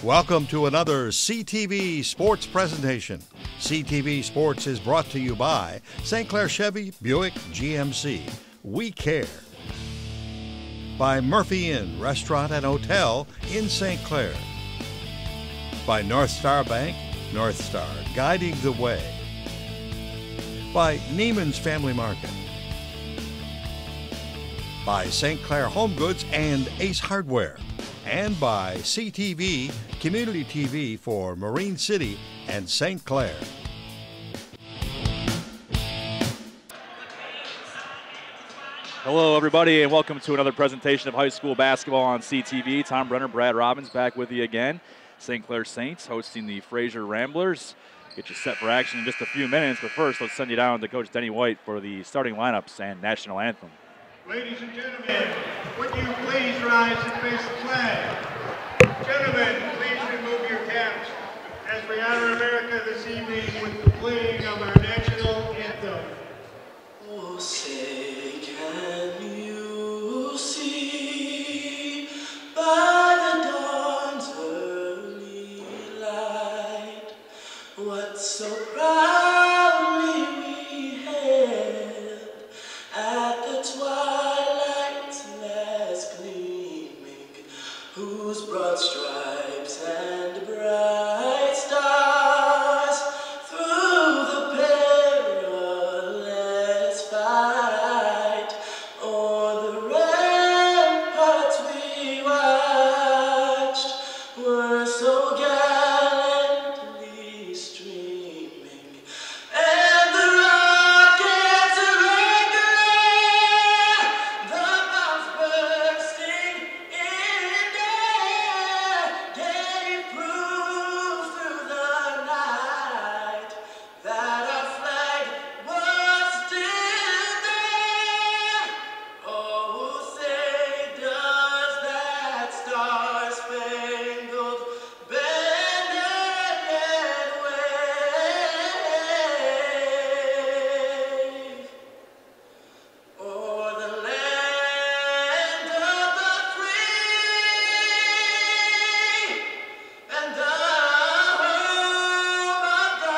Welcome to another CTV Sports presentation. CTV Sports is brought to you by St. Clair Chevy Buick GMC. We care. By Murphy Inn Restaurant and Hotel in St. Clair. By Northstar Bank, Northstar, guiding the way. By Neiman's Family Market. By St. Clair Home Goods and Ace Hardware. And by CTV, Community TV for Marine City and St. Clair. Hello, everybody, and welcome to another presentation of high school basketball on CTV. Tom Brenner, Brad Robbins back with you again. St. Clair Saints hosting the Fraser Ramblers. Get you set for action in just a few minutes, but first let's send you down to Coach Denny White for the starting lineups and national anthem. Ladies and gentlemen, would you please rise and face the flag? Gentlemen, please remove your caps as we honor America this evening with the playing of our national anthem. Oh, say, can you see by the dawn's early light what so proudly we hailed at the twilight's last gleaming, whose broad stripes and bright stars through the perilous fight o'er the ramparts we watched were so gallantly streaming, and the rockets regular, the bombs bursting in air, gave proof through the night that our flag was still there. Oh, say does that star-spangled banner yet wave o'er the land of the free and the home of the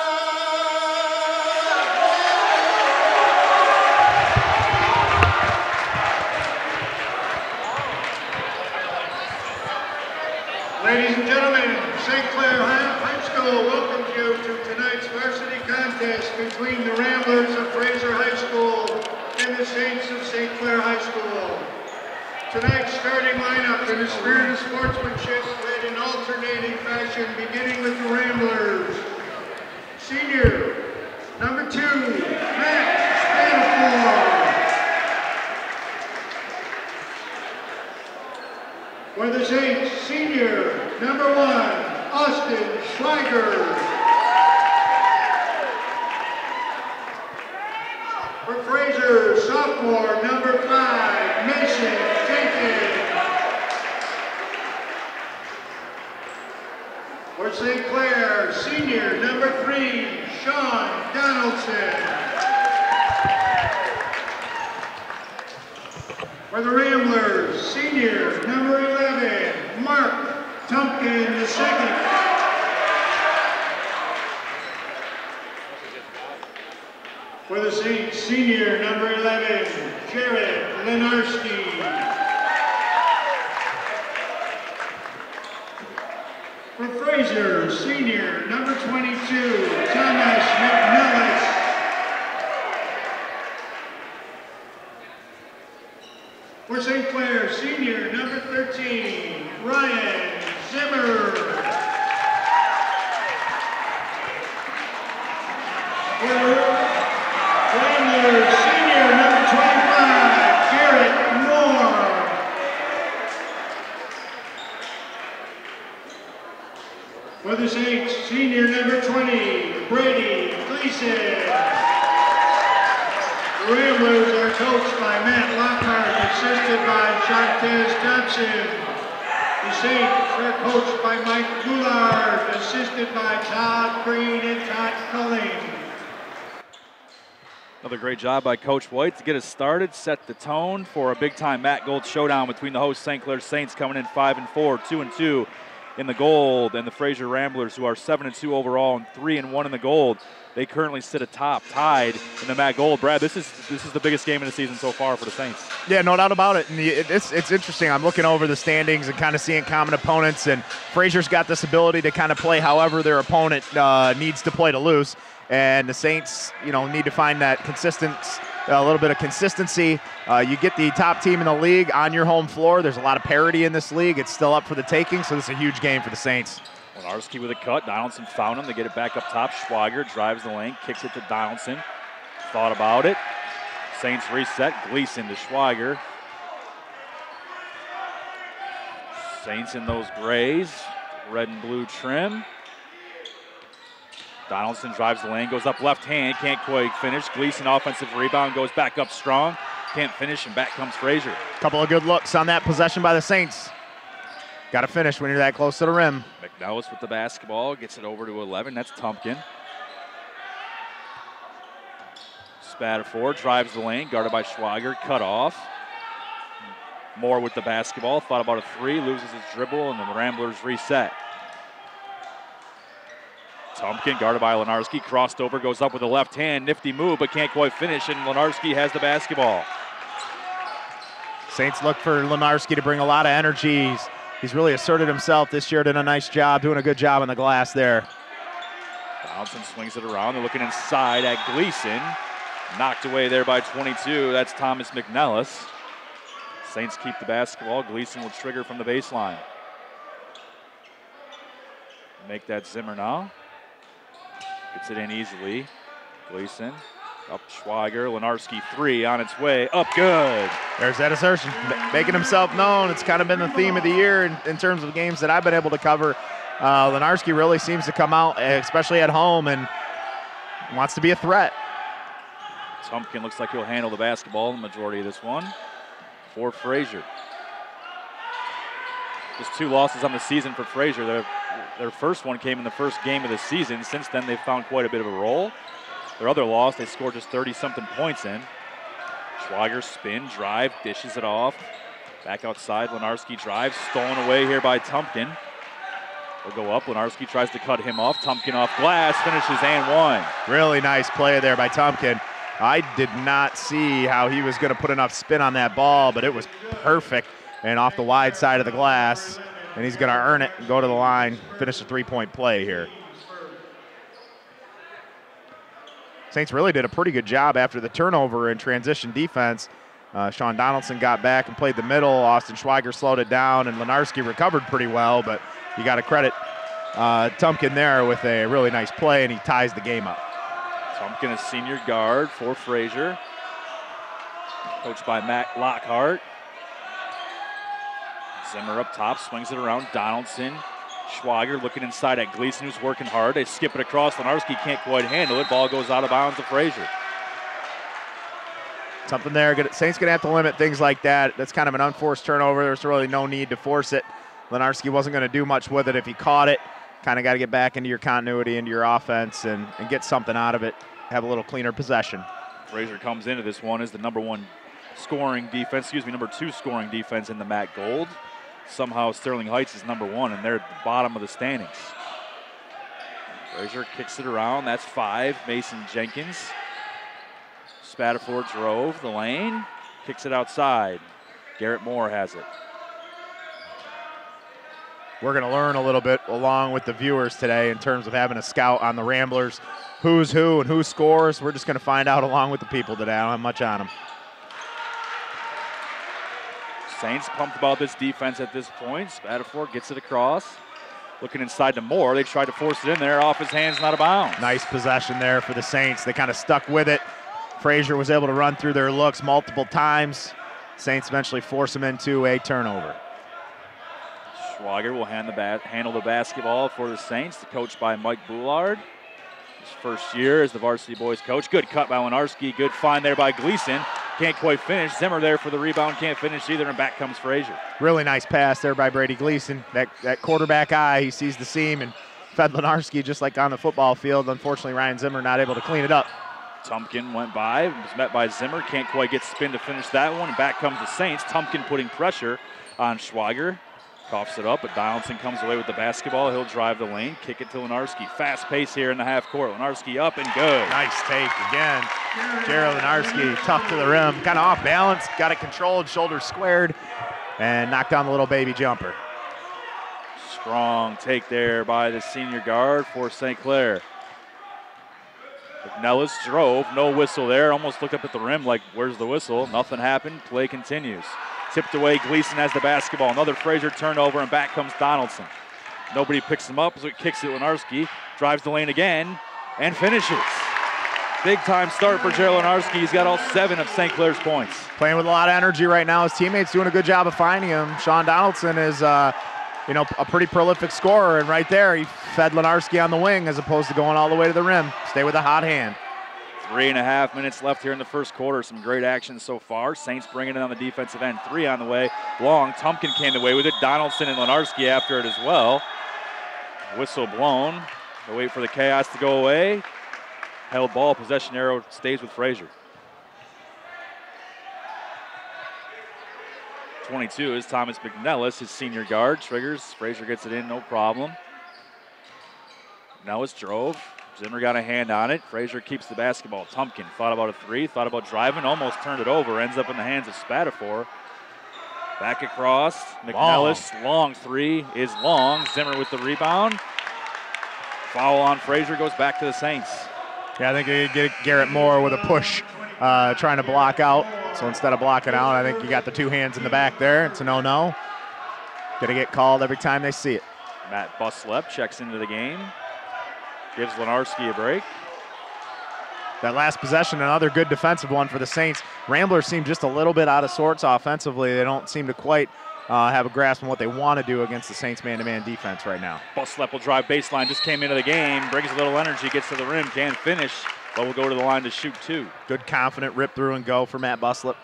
Ladies and gentlemen, St. Clair High School welcomes you to tonight's varsity contest between the Ramblers of Fraser High School and the Saints of St. Clair High School. Tonight's starting lineup in a spirit of sportsmanship played in alternating fashion, beginning with the Ramblers. Senior, number 2, Matt Spanafor. For the Saints, senior, number 1, Austin Schweiger. For Fraser, sophomore, number 5, Mason Jenkins. For St. Clair, senior, number 3, Sean Donaldson. For the Ramblers, senior, number 11, Mark Tumpkin II. For the Saints, senior, number 11, Jared Lenarski. For Fraser, senior, number 22, Thomas McNellis. For St. Clair, senior, number 13, Ryan Zimmer. For Ramblers, senior, number 25, Garrett Moore. For the Saints, senior, number 20, Brady Gleason. The Ramblers are coached by Matt Lockhart, assisted by Shantez Thompson. The Saints are coached by Mike Goulart, assisted by Todd Green and Todd Culling. Another great job by Coach White to get us started, set the tone for a big-time Matt Gold showdown between the host St. Clair Saints coming in 5-4, 2-2 in the gold, and the Fraser Ramblers, who are 7-2 overall and 3-1 in the gold, they currently sit atop, tied in the MAC Gold. Brad, this is the biggest game of the season so far for the Saints. Yeah, no doubt about it. And it's interesting. I'm looking over the standings and kind of seeing common opponents, and Fraser's got this ability to kind of play however their opponent needs to play to lose. And the Saints, need to find that a little bit of consistency. You get the top team in the league on your home floor. There's a lot of parity in this league. It's still up for the taking, so this is a huge game for the Saints. Lenarski with a cut. Donaldson found him. They get it back up top. Schwager drives the lane, kicks it to Donaldson. Thought about it. Saints reset. Gleason to Schwager. Saints in those grays. Red and blue trim. Donaldson drives the lane, goes up left hand, can't quite finish. Gleason offensive rebound, goes back up strong, can't finish, and back comes Fraser. Couple of good looks on that possession by the Saints. Got to finish when you're that close to the rim. McNellis with the basketball, gets it over to 11, that's Tumpkin. Spatafor drives the lane, guarded by Schwager, cut off. Moore with the basketball, thought about a three, loses his dribble, and then the Ramblers reset. Tumpkin, guarded by Lenarski, crossed over, goes up with the left hand, nifty move, but can't quite finish, and Lenarski has the basketball. Saints look for Lenarski to bring a lot of energy. He's really asserted himself this year, did a nice job, doing a good job on the glass there. Donaldson swings it around, they're looking inside at Gleason. Knocked away there by 22, that's Thomas McNellis. Saints keep the basketball, Gleason will trigger from the baseline. Make that Zimmer now. Gets it in easily. Gleason up Schwager. Lenarski three on its way. Up good. There's that assertion. Making himself known. It's kind of been the theme of the year in terms of games that I've been able to cover. Lenarski really seems to come out, especially at home, and wants to be a threat. Tumpkin looks like he'll handle the basketball the majority of this one for Fraser. Just 2 losses on the season for Fraser. Their first one came in the first game of the season. Since then, they've found quite a bit of a roll. Their other loss, they scored just 30-something points in. Schwager spin, drive, dishes it off. Back outside, Lenarski drives, stolen away here by Tumpkin. They'll go up, Lenarski tries to cut him off. Tumpkin off glass, finishes and one. Really nice play there by Tumpkin. I did not see how he was going to put enough spin on that ball, but it was perfect and off the wide side of the glass. And he's going to earn it and go to the line, finish a three-point play here. Saints really did a pretty good job after the turnover in transition defense. Sean Donaldson got back and played the middle. Austin Schwager slowed it down, and Lenarski recovered pretty well, but you got to credit Tumpkin there with a really nice play, and he ties the game up. Tumpkin is senior guard for Fraser, coached by Matt Lockhart. Zimmer up top, swings it around. Donaldson, Schwager looking inside at Gleason, who's working hard. They skip it across. Lenarski can't quite handle it. Ball goes out of bounds to Fraser. Something there. Saints going to have to limit things like that. That's kind of an unforced turnover. There's really no need to force it. Lenarski wasn't going to do much with it if he caught it. Kind of got to get back into your continuity, into your offense, and get something out of it. Have a little cleaner possession. Fraser comes into this one as the number 2 scoring defense in the MAC Gold. Somehow Sterling Heights is number 1, and they're at the bottom of the standings. Fraser kicks it around. That's 5. Mason Jenkins. Spatafor drove the lane. Kicks it outside. Garrett Moore has it. We're going to learn a little bit along with the viewers today in terms of having a scout on the Ramblers. Who's who and who scores. We're just going to find out along with the people today. I don't have much on them. Saints pumped about this defense at this point. Spatafor gets it across. Looking inside to Moore. They tried to force it in there. Off his hands, not a bounds. Nice possession there for the Saints. They kind of stuck with it. Fraser was able to run through their looks multiple times. Saints eventually force him into a turnover. Schwager will handle the basketball for the Saints, coached by Mike Boulard. His first year as the varsity boys coach. Good cut by Lenarski. Good find there by Gleason. Can't quite finish. Zimmer there for the rebound. Can't finish either, and back comes Fraser. Really nice pass there by Brady Gleason. That quarterback eye, he sees the seam and fed Lenarski just like on the football field. Unfortunately, Ryan Zimmer not able to clean it up. Tumpkin went by, was met by Zimmer. Can't quite get spin to finish that one, and back comes the Saints. Tumpkin putting pressure on Schwager. Coughs it up, but Donaldson comes away with the basketball. He'll drive the lane, kick it to Lenarski. Fast pace here in the half court. Lenarski up and good. Nice take again. Jared Lenarski, tough to the rim, kind of off balance, got it controlled, shoulders squared, and knocked down the little baby jumper. Strong take there by the senior guard for St. Clair. McNellis drove, no whistle there. Almost looked up at the rim like, where's the whistle? Nothing happened. Play continues. Tipped away, Gleason has the basketball. Another Fraser turnover, and back comes Donaldson. Nobody picks him up, so it kicks it. Lenarski drives the lane again and finishes. Big time start for Jared Lenarski. He's got all 7 of St. Clair's points. Playing with a lot of energy right now. His teammates doing a good job of finding him. Sean Donaldson is, a pretty prolific scorer, and right there he fed Lenarski on the wing as opposed to going all the way to the rim. Stay with a hot hand. 3.5 minutes left here in the first quarter. Some great action so far. Saints bringing it on the defensive end. 3 on the way. Long. Tumpkin came away with it. Donaldson and Lenarski after it as well. Whistle blown. They wait for the chaos to go away. Held ball. Possession arrow stays with Fraser. 22 is Thomas McNellis, his senior guard. Triggers. Fraser gets it in, no problem. McNellis drove. Zimmer got a hand on it. Fraser keeps the basketball. Tumpkin thought about a 3, thought about driving, almost turned it over. Ends up in the hands of Spatafor. Back across. McNellis, long 3 is long. Zimmer with the rebound. Foul on Fraser, goes back to the Saints. Yeah, I think you get Garrett Moore with a push, trying to block out. So instead of blocking out, I think you got the 2 hands in the back there. It's a no-no. Gonna get called every time they see it. Matt Buslep checks into the game. Gives Lenarski a break. That last possession, another good defensive one for the Saints. Ramblers seem just a little bit out of sorts offensively. They don't seem to quite have a grasp on what they want to do against the Saints man-to-man defense right now. Buslep will drive baseline, just came into the game, brings a little energy, gets to the rim, can't finish, but will go to the line to shoot 2. Good confident rip through and go for Matt Buslep.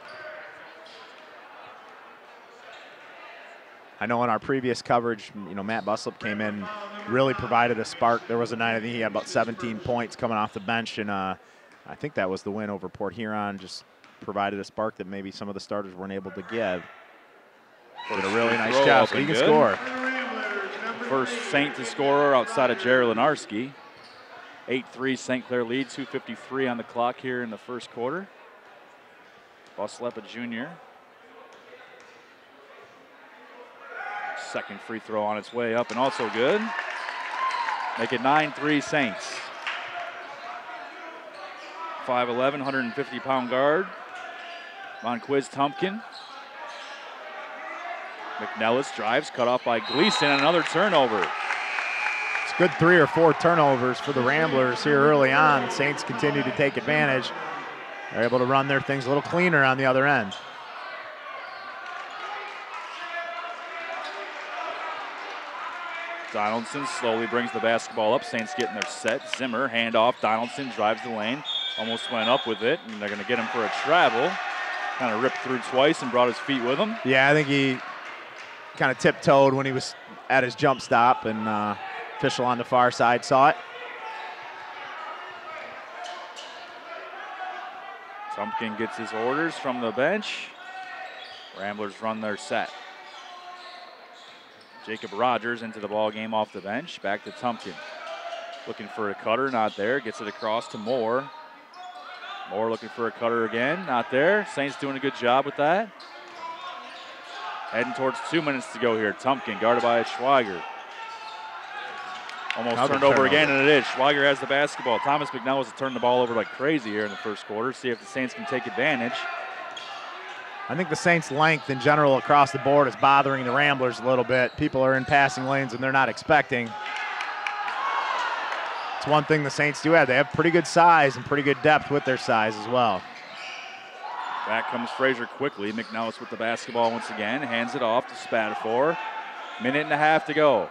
I know in our previous coverage, Matt Buslep came in, really provided a spark. There was a night I think he had about 17 points coming off the bench, and I think that was the win over Port Huron. Just provided a spark that maybe some of the starters weren't able to give. Did a really nice job, so he can score. First Saint to score outside of Jared Lenarski. 8-3 St. Clair lead, 2:53 on the clock here in the first quarter. Buslep, a junior. Second free throw on its way up and also good. Make it 9-3 Saints. 5'11", 150-pound guard. Monquiz Tumpkin. McNellis drives, cut off by Gleason, another turnover. It's good 3 or 4 turnovers for the Ramblers here early on. Saints continue to take advantage. They're able to run their things a little cleaner on the other end. Donaldson slowly brings the basketball up. Saints getting their set. Zimmer, handoff. Donaldson drives the lane. Almost went up with it, and they're going to get him for a travel. Kind of ripped through twice and brought his feet with him. Yeah, I think he kind of tiptoed when he was at his jump stop, and official on the far side saw it. Tumpkin gets his orders from the bench. Ramblers run their set. Jacob Rogers into the ball game off the bench. Back to Tumpkin. Looking for a cutter, not there. Gets it across to Moore. Moore looking for a cutter again, not there. Saints doing a good job with that. Heading towards 2 minutes to go here. Tumpkin guarded by Schweiger. Almost turned over again, and it is. Schweiger has the basketball. Thomas McNellis has turned the ball over like crazy here in the first quarter. See if the Saints can take advantage. I think the Saints' length in general across the board is bothering the Ramblers a little bit. People are in passing lanes and they're not expecting. It's one thing the Saints do have. They have pretty good size and pretty good depth with their size as well. Back comes Fraser quickly. McNellis with the basketball once again. Hands it off to Spatafor. 1.5 to go.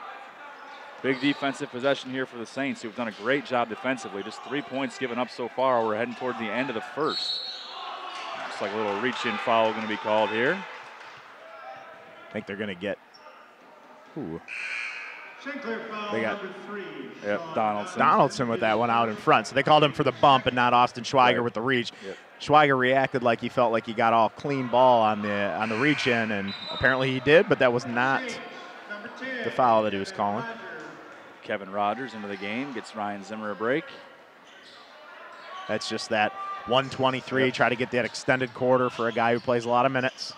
Big defensive possession here for the Saints, who've done a great job defensively. Just 3 points given up so far. We're heading toward the end of the first. Looks like a little reach-in foul going to be called here. I think they're going to get. Ooh. They got Donaldson with that one out in front. So they called him for the bump and not Austin Schweiger with the reach. Yep. Schweiger reacted like he felt like he got all clean ball on the reach in, and apparently he did, but that was not the foul that he was calling. Kevin Rogers into the game, gets Ryan Zimmer a break. That's just that 123, try to get that extended quarter for a guy who plays a lot of minutes.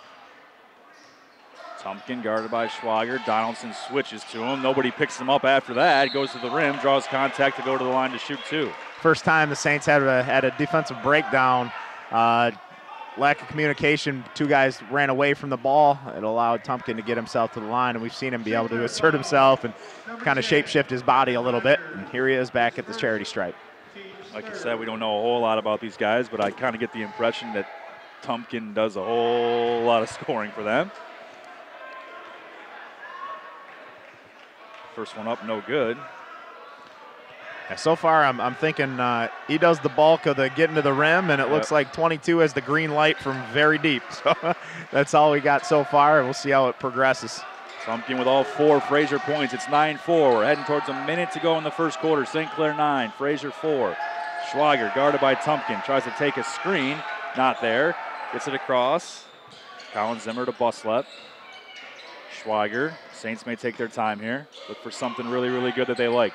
Tumpkin guarded by Schwager. Donaldson switches to him. Nobody picks him up after that. Goes to the rim, draws contact to go to the line to shoot two. First time the Saints had a defensive breakdown. Lack of communication. Two guys ran away from the ball. It allowed Tumpkin to get himself to the line, and we've seen him be able to assert himself and kind of shape-shift his body a little bit. And here he is back at the charity stripe. Like you said, we don't know a whole lot about these guys, but I kind of get the impression that Tumpkin does a whole lot of scoring for them. First one up, no good. Yeah, so far, I'm thinking he does the bulk of the getting to the rim, and it looks like 22 has the green light from very deep. So that's all we got so far, and we'll see how it progresses. Tumpkin with all 4 Fraser points. It's 9-4. We're heading towards a minute to go in the first quarter. St. Clair 9, Fraser 4. Schwager guarded by Tumpkin. Tries to take a screen. Not there. Gets it across. Colin Zimmer to Buslep. Schwager. Saints may take their time here. Look for something really, really good that they like.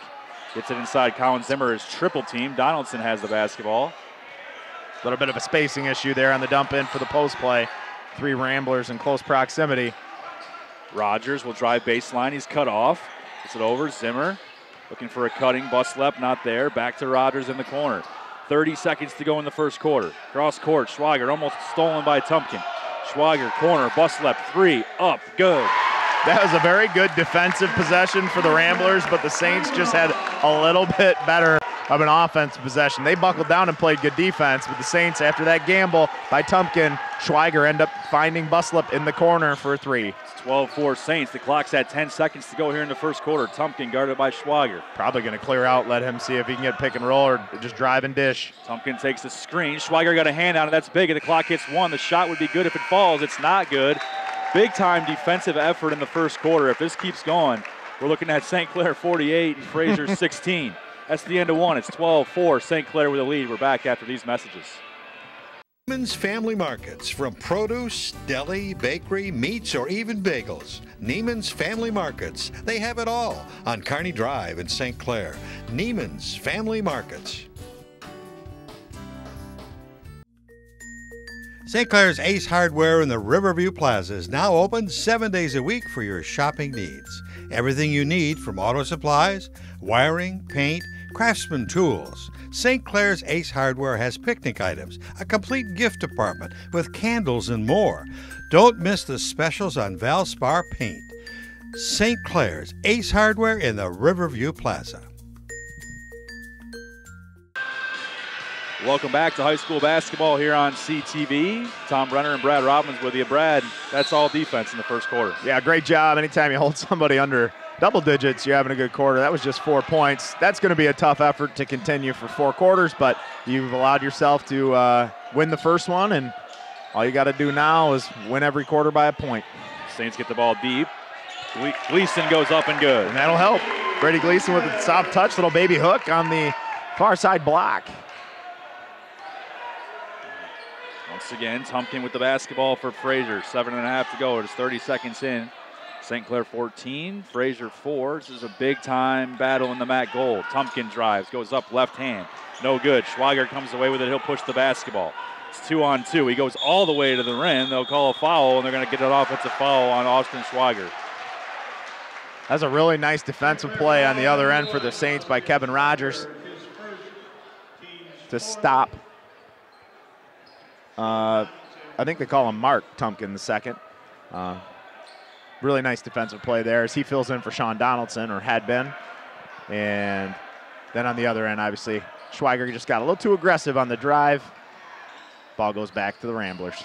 Gets it inside. Colin Zimmer is triple team. Donaldson has the basketball. A little bit of a spacing issue there on the dump in for the post play. 3 Ramblers in close proximity. Rogers will drive baseline. He's cut off. Gets it over. Zimmer looking for a cutting. Buslep not there. Back to Rogers in the corner. 30 seconds to go in the first quarter. Cross court. Schwager almost stolen by Tumpkin. Schwager corner. Buslep 3 up. Good. That was a very good defensive possession for the Ramblers, but the Saints just had a little bit better of an offensive possession. They buckled down and played good defense, but the Saints, after that gamble by Tumpkin, Schwager end up finding Buslep in the corner for a 3. It's 12-4 Saints. The clock's at 10 seconds to go here in the first quarter. Tumpkin guarded by Schwager. Probably going to clear out, let him see if he can get pick and roll or just drive and dish. Tumpkin takes the screen. Schwager got a hand on it. That's big, and the clock hits 1. The shot would be good if it falls. It's not good. Big-time defensive effort in the first quarter. If this keeps going, we're looking at St. Clair 48 and Fraser 16. That's the end of one. It's 12-4. St. Clair with a lead. We're back after these messages. Neiman's Family Markets, from produce, deli, bakery, meats, or even bagels. Neiman's Family Markets. They have it all on Kearney Drive in St. Clair. Neiman's Family Markets. St. Clair's Ace Hardware in the Riverview Plaza is now open 7 days a week for your shopping needs. Everything you need from auto supplies, wiring, paint, craftsman tools. St. Clair's Ace Hardware has picnic items, a complete gift department with candles and more. Don't miss the specials on Valspar paint. St. Clair's Ace Hardware in the Riverview Plaza. Welcome back to high school basketball here on CTV. Tom Brenner and Brad Robbins with you. Brad, that's all defense in the first quarter. Yeah, great job. Anytime you hold somebody under double digits, you're having a good quarter. That was just 4 points. That's going to be a tough effort to continue for 4 quarters, but you've allowed yourself to win the first one, and all you got to do now is win every quarter by a point. Saints get the ball deep. Gleason goes up and good. And that'll help. Brady Gleason with a soft touch, little baby hook on the far side block. Once again, Tumpkin with the basketball for Fraser. 7.5 to go. It's 30 seconds in. St. Clair 14, Fraser 4. This is a big-time battle in the MAC goal. Tumpkin drives, goes up left hand. No good. Schwager comes away with it. He'll push the basketball. It's 2-on-2. He goes all the way to the rim. They'll call a foul, and they're going to get an offensive foul on Austin Schwager. That's a really nice defensive play on the other end for the Saints by Kevin Rogers to stop. I think they call him Mark Tumpkin the second. Really nice defensive play there as he fills in for Sean Donaldson, or had been. And then on the other end, obviously, Schwager just got a little too aggressive on the drive. Ball goes back to the Ramblers.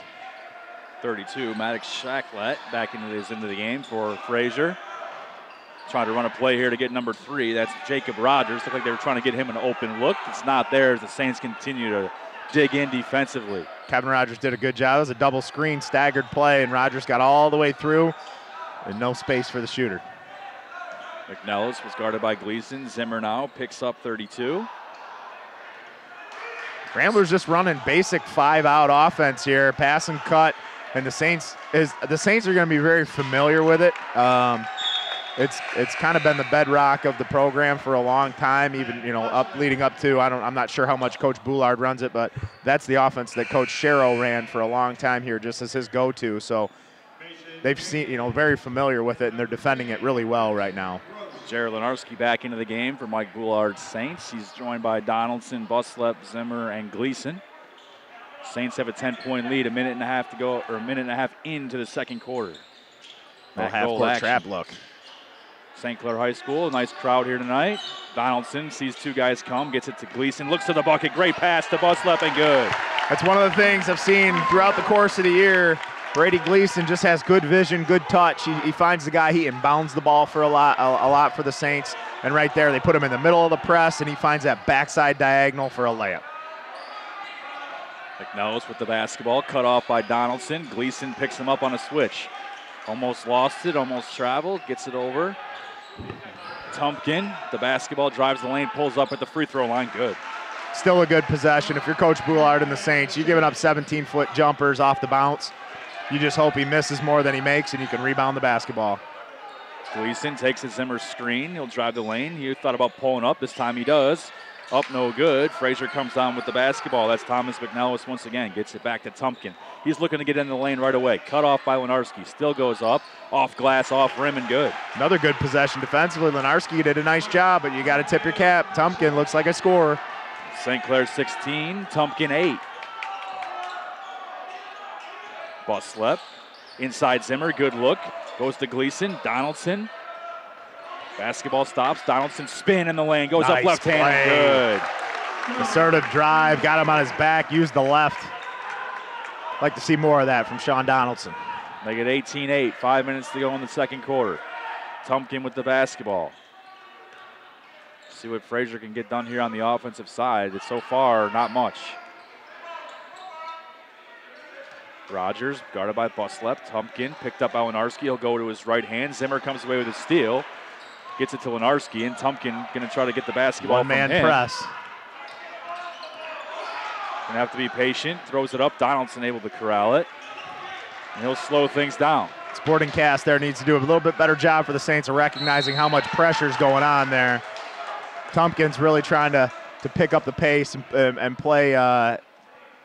32, Maddox Shacklet back into the game for Fraser. Trying to run a play here to get number 3. That's Jacob Rogers. Looked like they were trying to get him an open look. It's not there as the Saints continue to dig in defensively. Kevin Rogers did a good job. It was a double screen, staggered play, and Rogers got all the way through and no space for the shooter. McNellis was guarded by Gleason. Zimmer now picks up 32. Ramblers just running basic 5-out offense here, pass and cut, and the Saints are going to be very familiar with it. it's kind of been the bedrock of the program for a long time, even, you know, leading up to, I'm not sure how much Coach Boulard runs it, but that's the offense that Coach Sherrill ran for a long time here, just as his go-to. So they've seen, you know, very familiar with it, and they're defending it really well right now. Jared Lenarski back into the game for Mike Boulard's Saints. He's joined by Donaldson, Buslep, Zimmer, and Gleason. Saints have a 10-point lead, a minute and a half to go, or a minute and a half into the second quarter. Half-court trap look. St. Clair High School, a nice crowd here tonight. Donaldson sees two guys come, gets it to Gleason, looks to the bucket, great pass to Buslep, and good. That's one of the things I've seen throughout the course of the year. Brady Gleason just has good vision, good touch. He finds the guy, he inbounds the ball for a lot for the Saints. And right there, they put him in the middle of the press, and he finds that backside diagonal for a layup. McNellis with the basketball, cut off by Donaldson. Gleason picks him up on a switch. Almost lost it, almost traveled, gets it over. Tumpkin, the basketball, drives the lane, pulls up at the free throw line, good. Still a good possession. If you're Coach Boulard and the Saints, you're giving up 17-foot jumpers off the bounce. You just hope he misses more than he makes, and you can rebound the basketball. Gleason takes a Zimmer screen. He'll drive the lane. He thought about pulling up. This time he does. Up, no good. Fraser comes down with the basketball. That's Thomas McNellis once again. Gets it back to Tumpkin. He's looking to get into the lane right away. Cut off by Lenarski. Still goes up. Off glass, off rim, and good. Another good possession defensively. Lenarski did a nice job, but you got to tip your cap. Tumpkin looks like a scorer. St. Clair 16, Tumpkin 8. Buslep. Inside Zimmer, good look. Goes to Gleason. Donaldson. Basketball stops. Donaldson spin in the lane. Goes nice up left hand. Good. Assertive drive. Got him on his back. Used the left. Like to see more of that from Sean Donaldson. Make it 18-8. 5 minutes to go in the second quarter. Tumpkin with the basketball. See what Fraser can get done here on the offensive side. It's so far not much. Rogers guarded by Buslep. Tumpkin picked up by Lenarski. He'll go to his right hand. Zimmer comes away with a steal. Gets it to Lenarski, and Tumpkin going to try to get the basketball from him. One-man press. Going to have to be patient. Throws it up. Donaldson able to corral it. And he'll slow things down. Sporting Cast there needs to do a little bit better job for the Saints of recognizing how much pressure is going on there. Tumpkin's really trying to pick up the pace and play a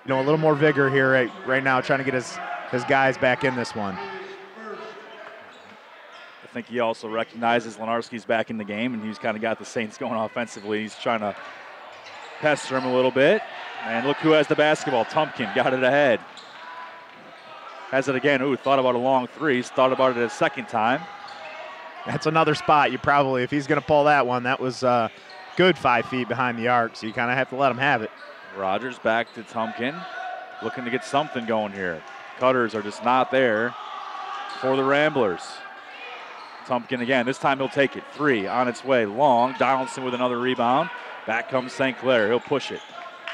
little more vigor here right now, trying to get his guys back in this one. I think he also recognizes Lenarski's back in the game, and he's kind of got the Saints going offensively. He's trying to pester him a little bit. And look who has the basketball. Tumpkin got it ahead. Has it again. Ooh, thought about a long three. He's thought about it a second time. That's another spot you probably, if he's going to pull that one, that was good 5 feet behind the arc, so you kind of have to let him have it. Rogers back to Tumpkin, looking to get something going here. Cutters are just not there for the Ramblers. Tumpkin again, this time he'll take it. 3 on its way, long. Donaldson with another rebound. Back comes St. Clair, he'll push it.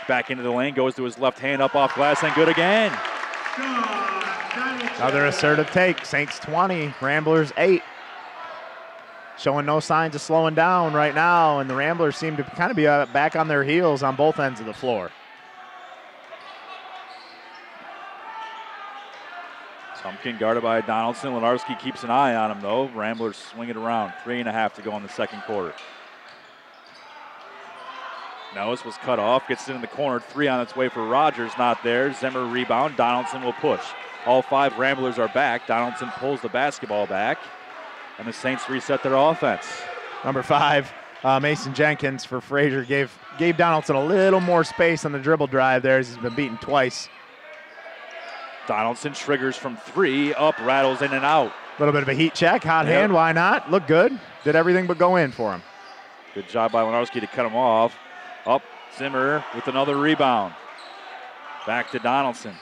Back into the lane, goes to his left hand, up off glass, and good again. Another assertive take, Saints 20, Ramblers 8. Showing no signs of slowing down right now, and the Ramblers seem to kind of be back on their heels on both ends of the floor. Tumpkin guarded by Donaldson. Lenarski keeps an eye on him, though. Ramblers swing it around. 3.5 to go in the second quarter. Nellis was cut off, gets it in the corner. 3 on its way for Rogers, not there. Zimmer rebound. Donaldson will push. All 5 Ramblers are back. Donaldson pulls the basketball back, and the Saints reset their offense. Number 5, Mason Jenkins for Fraser gave Donaldson a little more space on the dribble drive there, as he's been beaten twice. Donaldson triggers from 3, up, rattles in and out. A little bit of a heat check, hot hand, why not? Looked good. Did everything but go in for him. Good job by Lenarski to cut him off. Up, Zimmer with another rebound. Back to Donaldson.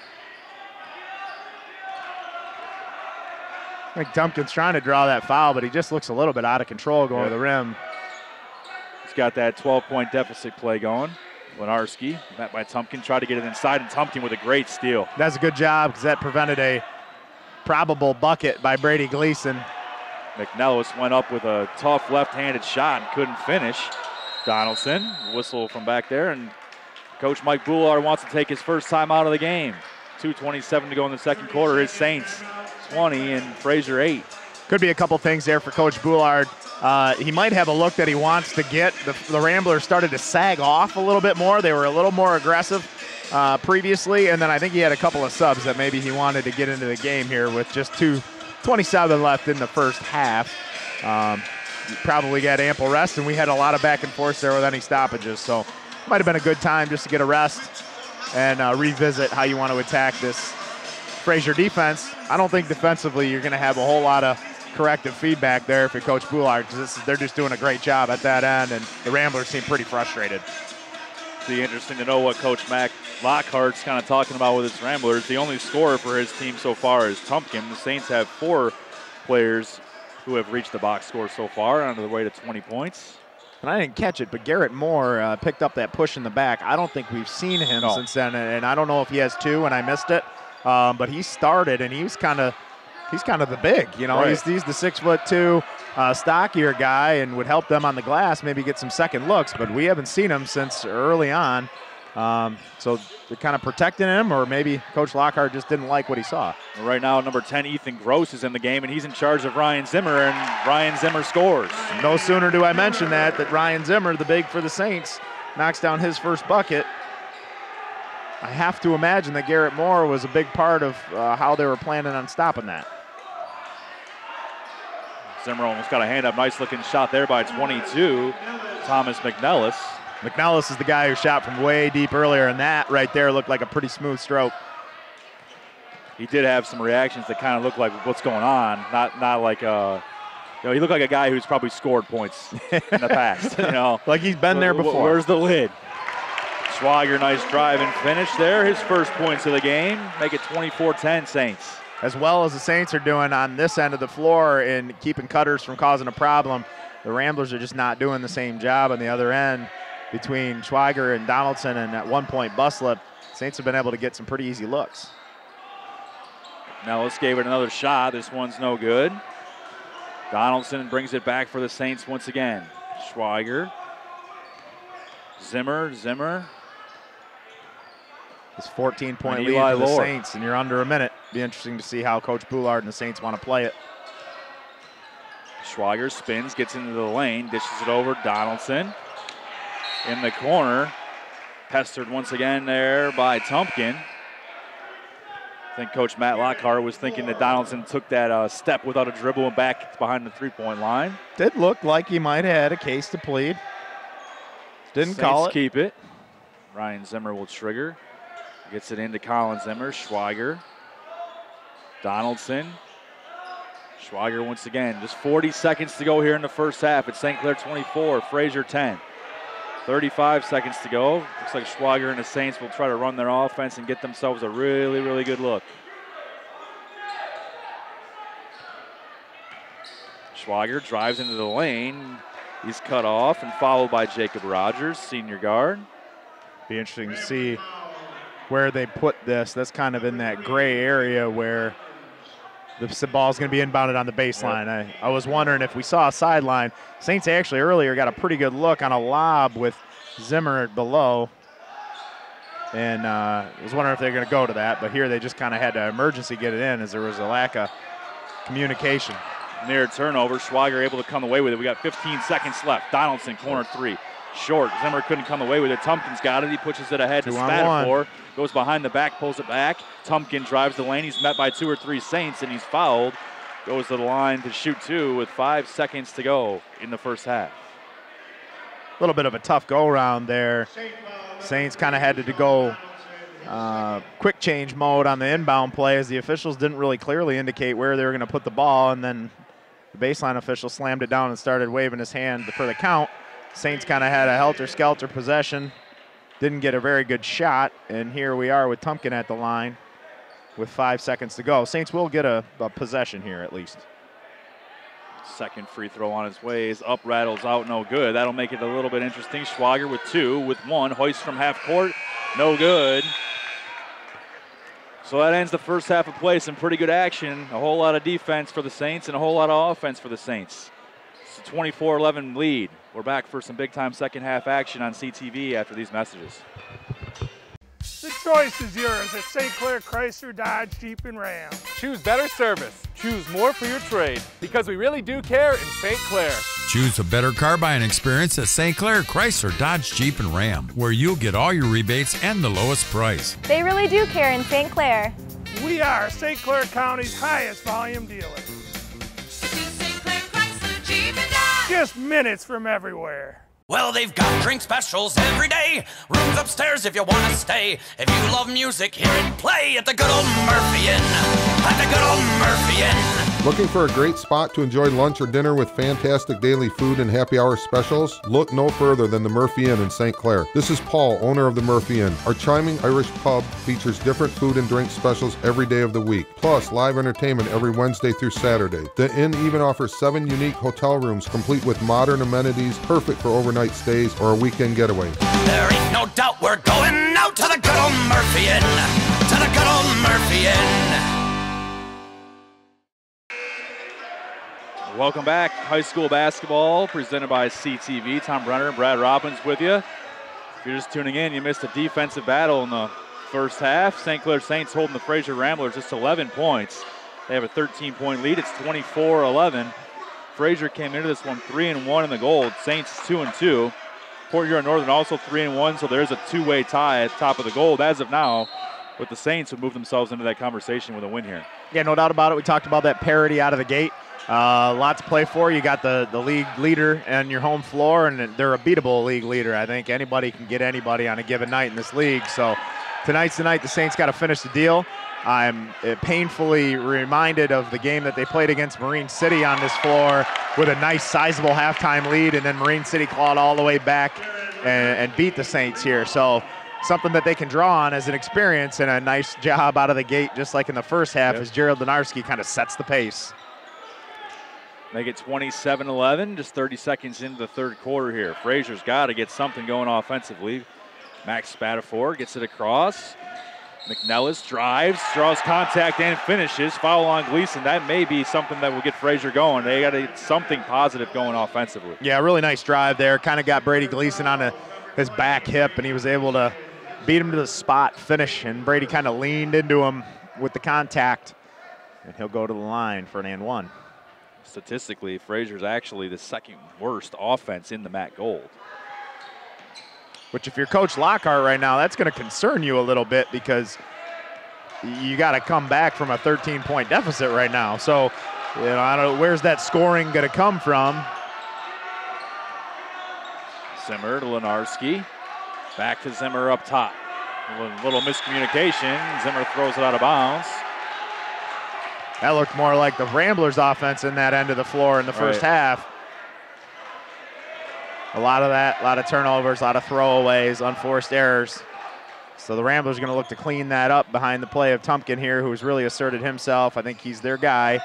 I think Tumpkin's trying to draw that foul, but he just looks a little bit out of control going to the rim. He's got that 12-point deficit play going. Lenarski, met by Tumpkin, tried to get it inside, and Tumpkin with a great steal. That's a good job, because that prevented a probable bucket by Brady Gleason. McNellis went up with a tough left-handed shot and couldn't finish. Donaldson, whistle from back there, and Coach Mike Boulard wants to take his first time out of the game. 2:27 to go in the second quarter. His Saints 20 and Fraser 8. could be a couple things there for Coach Boulard. He might have a look that he wants to get. The Ramblers started to sag off a little bit more. They were a little more aggressive previously, and then I think he had a couple of subs that maybe he wanted to get into the game here with just 2:27 left in the first half. Probably got ample rest, and we had a lot of back and forth there with any stoppages, so might have been a good time just to get a rest and revisit how you want to attack this Fraser defense. I don't think defensively you're going to have a whole lot of corrective feedback there for Coach Boulard, because they're just doing a great job at that end, and the Ramblers seem pretty frustrated. Be interesting to know what Coach Mac Lockhart's kind of talking about with his Ramblers. The only scorer for his team so far is Tumpkin. The Saints have 4 players who have reached the box score so far, on their way to 20 points. And I didn't catch it, but Garrett Moore picked up that push in the back. I don't think we've seen him since then, and I don't know if he has 2 and I missed it. But he started, and he's kind of the big, you know. Right. He's the 6'2", stockier guy, and would help them on the glass, maybe get some second looks. But we haven't seen him since early on. So they're kind of protecting him, or maybe Coach Lockhart just didn't like what he saw. Right now, number 10, Ethan Gross, is in the game, and he's in charge of Ryan Zimmer, and Ryan Zimmer scores. No sooner do I mention that Ryan Zimmer, the big for the Saints, knocks down his first bucket. I have to imagine that Garrett Moore was a big part of how they were planning on stopping that. Zimmer almost got a hand up. Nice looking shot there by 22, Thomas McNellis. McNellis is the guy who shot from way deep earlier, and that right there looked like a pretty smooth stroke. He did have some reactions that kind of looked like what's going on. Not like he looked like a guy who's probably scored points in the past. You know, like he's been there before. Where's the lid? Schwager, nice drive and finish there. His first points of the game. Make it 24-10 Saints. As well as the Saints are doing on this end of the floor in keeping cutters from causing a problem, the Ramblers are just not doing the same job on the other end between Schwager and Donaldson, and at one point Buslip. Saints have been able to get some pretty easy looks. Nellis gave it another shot. This one's no good. Donaldson brings it back for the Saints once again. Schwager. Zimmer. It's 14-point lead for the Saints, and you're under a minute. Be interesting to see how Coach Boulard and the Saints want to play it. Schwager spins, gets into the lane, dishes it over. Donaldson in the corner. Pestered once again there by Tumpkin. I think Coach Matt Lockhart was thinking that Donaldson took that step without a dribble and back behind the three-point line. Did look like he might have had a case to plead. Didn't call it. Keep it. Ryan Zimmer will trigger. Gets it into Colin Zimmer. Schwager. Donaldson. Schwager once again. Just 40 seconds to go here in the first half. It's St. Clair 24, Fraser 10. 35 seconds to go. Looks like Schwager and the Saints will try to run their offense and get themselves a really, really good look. Schwager drives into the lane. He's cut off and fouled by Jacob Rogers, senior guard. Be interesting to see where they put this. That's kind of in that gray area where the ball's going to be inbounded on the baseline. Yep. I was wondering if we saw a sideline. Saints actually earlier got a pretty good look on a lob with Zimmer below. And I was wondering if they were going to go to that, but here they just kind of had to emergency get it in as there was a lack of communication. Near turnover, Schwager able to come away with it. We got 15 seconds left. Donaldson, corner 3. Short. Zimmer couldn't come away with it. Tumpkin's got it. He pushes it ahead to Spatafor. Goes behind the back, pulls it back. Tumpkin drives the lane. He's met by 2 or 3 Saints, and he's fouled. Goes to the line to shoot 2 with 5 seconds to go in the first half. A little bit of a tough go-around there. Saints kind of had to go quick change mode on the inbound play as the officials didn't really clearly indicate where they were going to put the ball, and then the baseline official slammed it down and started waving his hand for the count. Saints kind of had a helter-skelter possession. Didn't get a very good shot, and here we are with Tumpkin at the line with 5 seconds to go. Saints will get a possession here at least. Second free throw on his way is up, rattles out, no good. That'll make it a little bit interesting. Schwager with 2, with 1. Hoist from half court, no good. So that ends the first half of play. Some pretty good action. A whole lot of defense for the Saints and a whole lot of offense for the Saints. It's a 24-11 lead. We're back for some big-time second-half action on CTV after these messages. The choice is yours at St. Clair Chrysler Dodge Jeep and Ram. Choose better service. Choose more for your trade, because we really do care in St. Clair. Choose a better car buying experience at St. Clair Chrysler, Dodge, Jeep, and Ram, where you'll get all your rebates and the lowest price. They really do care in St. Clair. We are St. Clair County's highest volume dealer. St. Clair Chrysler Jeep and Dodge. Just minutes from everywhere. Well, they've got drink specials every day. Rooms upstairs if you want to stay. If you love music, hear it play at the good old Murphy Inn. At the good old Murphy Inn. Looking for a great spot to enjoy lunch or dinner with fantastic daily food and happy hour specials? Look no further than the Murphy Inn in St. Clair. This is Paul, owner of the Murphy Inn. Our charming Irish pub features different food and drink specials every day of the week, plus live entertainment every Wednesday through Saturday. The inn even offers 7 unique hotel rooms complete with modern amenities, perfect for overnight stays or a weekend getaway. There ain't no doubt we're going out to the good old Murphy Inn. To the good old Murphy Inn. Welcome back. High school basketball presented by CTV. Tom Brenner and Brad Robbins with you. If you're just tuning in, you missed a defensive battle in the first half. St. Clair Saints holding the Fraser Ramblers just 11 points. They have a 13-point lead. It's 24-11. Fraser came into this one 3-1 in the gold. Saints 2-2. Port Huron Northern also 3-1, so there's a two-way tie at the top of the gold as of now. But the Saints would move themselves into that conversation with a win here. Yeah, no doubt about it. We talked about that parity out of the gate. Lot to play for. You got the league leader on your home floor, and they're a beatable league leader. I think anybody can get anybody on a given night in this league. So tonight's the night the Saints got to finish the deal. I'm painfully reminded of the game that they played against Marine City on this floor with a nice sizable halftime lead, and then Marine City clawed all the way back and beat the Saints here. So something that they can draw on as an experience, and a nice job out of the gate, just like in the first half, as Gerald Lenarski kind of sets the pace. Make it 27-11, just 30 seconds into the third quarter here. Fraser's got to get something going offensively. Max Spatafor gets it across. McNellis drives, draws contact, and finishes. Foul on Gleason. That may be something that will get Fraser going. They got to get something positive going offensively. Yeah, really nice drive there. Kind of got Brady Gleason on his back hip, and he was able to beat him to the spot, finish, and Brady kind of leaned into him with the contact, and he'll go to the line for an and one. Statistically, Fraser's actually the second worst offense in the MAC Gold. Which, if you're Coach Lockhart right now, that's going to concern you a little bit, because you got to come back from a 13-point deficit right now. So, you know, I don't know, where's that scoring going to come from? Zimmer to Lenarski. Back to Zimmer up top. A little miscommunication. Zimmer throws it out of bounds. That looked more like the Ramblers offense in that end of the floor in the first half. A lot of that, a lot of turnovers, a lot of throwaways, unforced errors. So the Ramblers are going to look to clean that up behind the play of Tumpkin here, who's really asserted himself. I think he's their guy.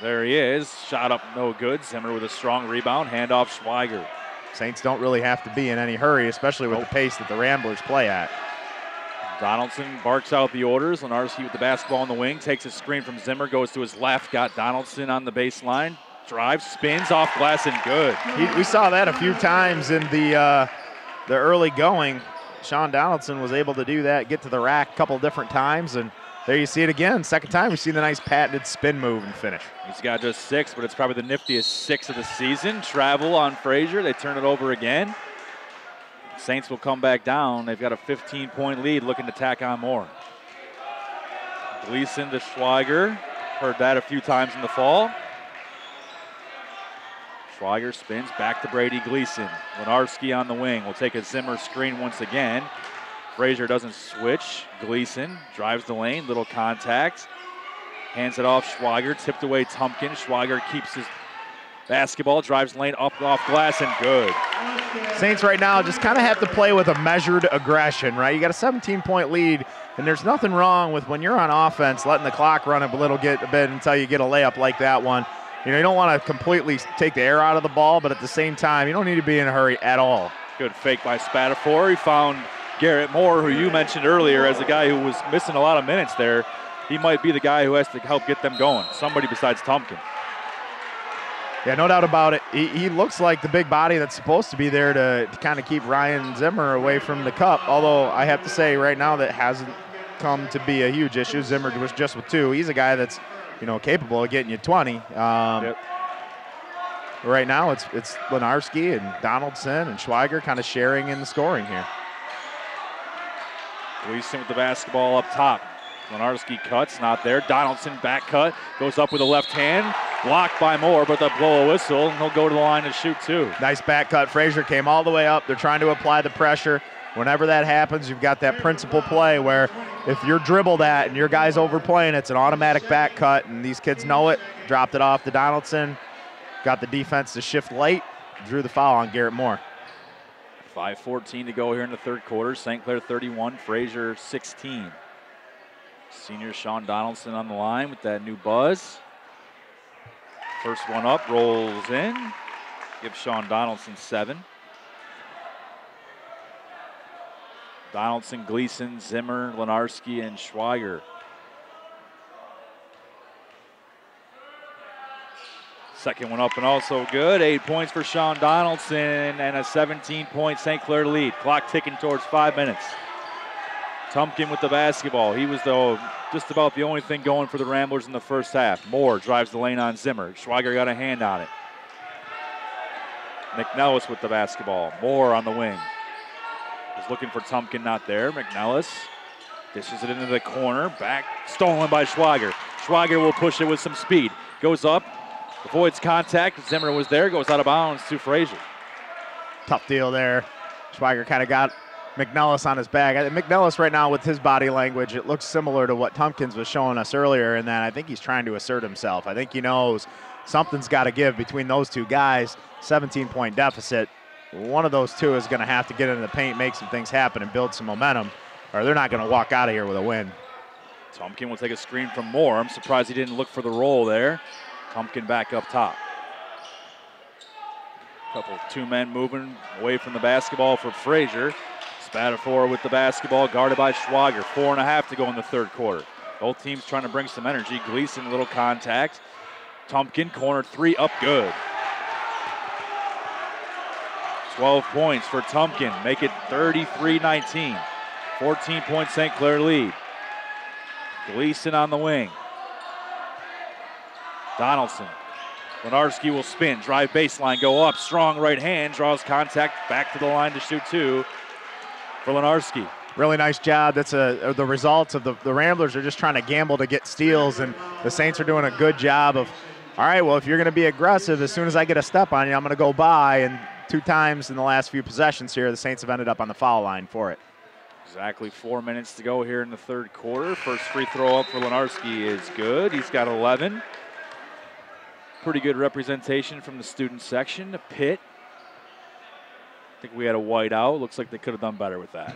There he is. Shot up, no good. Zimmer with a strong rebound. Handoff Schweiger. Saints don't really have to be in any hurry, especially with the pace that the Ramblers play at. Donaldson barks out the orders. Lenarski with the basketball on the wing. Takes a screen from Zimmer. Goes to his left. Got Donaldson on the baseline. Drives, spins off glass and good. We saw that a few times in the early going. Sean Donaldson was able to do that, get to the rack a couple different times, and there you see it again. Second time we see the nice patented spin move and finish. He's got just 6, but it's probably the niftiest 6 of the season. Travel on Fraser. They turn it over again. Saints will come back down. They've got a 15-point lead, looking to tack on more. Gleason to Schweiger. Heard that a few times in the fall. Schweiger spins back to Brady Gleason. Lenarski on the wing will take a Zimmer screen once again. Fraser doesn't switch. Gleason drives the lane, little contact. Hands it off Schweiger, tipped away Tumpkin. Schweiger keeps his basketball, drives lane up off glass and good. Saints right now just kind of have to play with a measured aggression, right? You got a 17-point lead, and there's nothing wrong with, when you're on offense, letting the clock run a bit until you get a layup like that one. You know, you don't want to completely take the air out of the ball, but at the same time, you don't need to be in a hurry at all. Good fake by Spatafor. He found Garrett Moore, who you mentioned earlier as a guy who was missing a lot of minutes there. He might be the guy who has to help get them going. Somebody besides Tumpkin. Yeah, no doubt about it. He looks like the big body that's supposed to be there to kind of keep Ryan Zimmer away from the cup, although I have to say right now that hasn't come to be a huge issue. Zimmer was just with 2. He's a guy that's capable of getting you 20. Right now, it's Lenarski and Donaldson and Schweiger kind of sharing in the scoring here. Gleason with the basketball up top. Lenarski cuts, not there. Donaldson back cut, goes up with a left hand. Blocked by Moore, but they'll blow a whistle, and he'll go to the line to shoot two. Nice back cut. Fraser came all the way up. They're trying to apply the pressure. Whenever that happens, you've got that principal play where if you're dribbled at and your guy's overplaying, it's an automatic back cut, and these kids know it. Dropped it off to Donaldson. Got the defense to shift late. Drew the foul on Garrett Moore. 5:14 to go here in the third quarter. St. Clair 31, Fraser 16. Senior Sean Donaldson on the line with that new buzz. First one up, rolls in. Gives Sean Donaldson 7. Donaldson, Gleason, Zimmer, Lenarski, and Schweiger. Second one up and also good. 8 points for Sean Donaldson and a 17-point St. Clair lead. Clock ticking towards 5 minutes. Tumpkin with the basketball. He was, though, just about the only thing going for the Ramblers in the first half. Moore drives the lane on Zimmer. Schweiger got a hand on it. McNellis with the basketball. Moore on the wing. Was looking for Tumpkin, not there. McNellis dishes it into the corner. Back, stolen by Schweiger. Schweiger will push it with some speed. Goes up, avoids contact. Zimmer was there, goes out of bounds to Fraser. Tough deal there. Schweiger kind of got McNellis on his back. McNellis right now with his body language, it looks similar to what Tumpkins was showing us earlier in that I think he's trying to assert himself. I think he knows something's got to give between those two guys. 17-point deficit. One of those two is going to have to get into the paint, make some things happen, and build some momentum, or they're not going to walk out of here with a win. Tumpkin will take a screen from Moore. I'm surprised he didn't look for the roll there. Tumpkin back up top. Couple two men moving away from the basketball for Fraser. Spatafor with the basketball, guarded by Schweiger. 4.5 to go in the third quarter. Both teams trying to bring some energy. Gleason, little contact. Tumpkin, corner three, up good. 12 points for Tumpkin, make it 33-19. 14-point St. Clair lead. Gleason on the wing. Donaldson. Lenarski will spin, drive baseline, go up, strong right hand, draws contact, back to the line to shoot two for Lenarski. Really nice job. That's the results of the Ramblers are just trying to gamble to get steals, and the Saints are doing a good job of, all right, well, if you're going to be aggressive, as soon as I get a step on you, I'm going to go by, and 2 times in the last few possessions here, the Saints have ended up on the foul line for it. Exactly 4 minutes to go here in the third quarter. First free throw up for Lenarski is good. He's got 11. Pretty good representation from the student section. Pitt. I think we had a white out. Looks like they could have done better with that.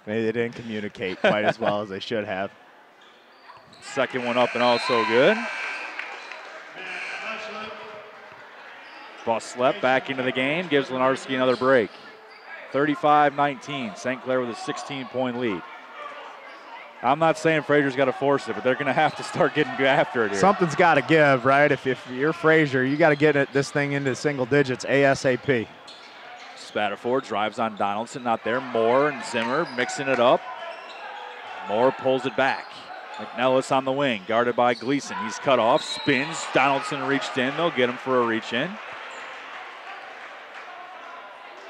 Maybe they didn't communicate quite as well as they should have. Second one up and also good. Buslep back into the game, gives Lenarski another break. 35-19, St. Clair with a 16-point lead. I'm not saying Fraser's got to force it, but they're going to have to start getting after it here. Something's got to give, right? If you're Fraser, you got to get this thing into single digits ASAP. Spatafor drives on Donaldson, not there. Moore and Zimmer mixing it up. Moore pulls it back. McNellis on the wing, guarded by Gleason. He's cut off, spins. Donaldson reached in. They'll get him for a reach in.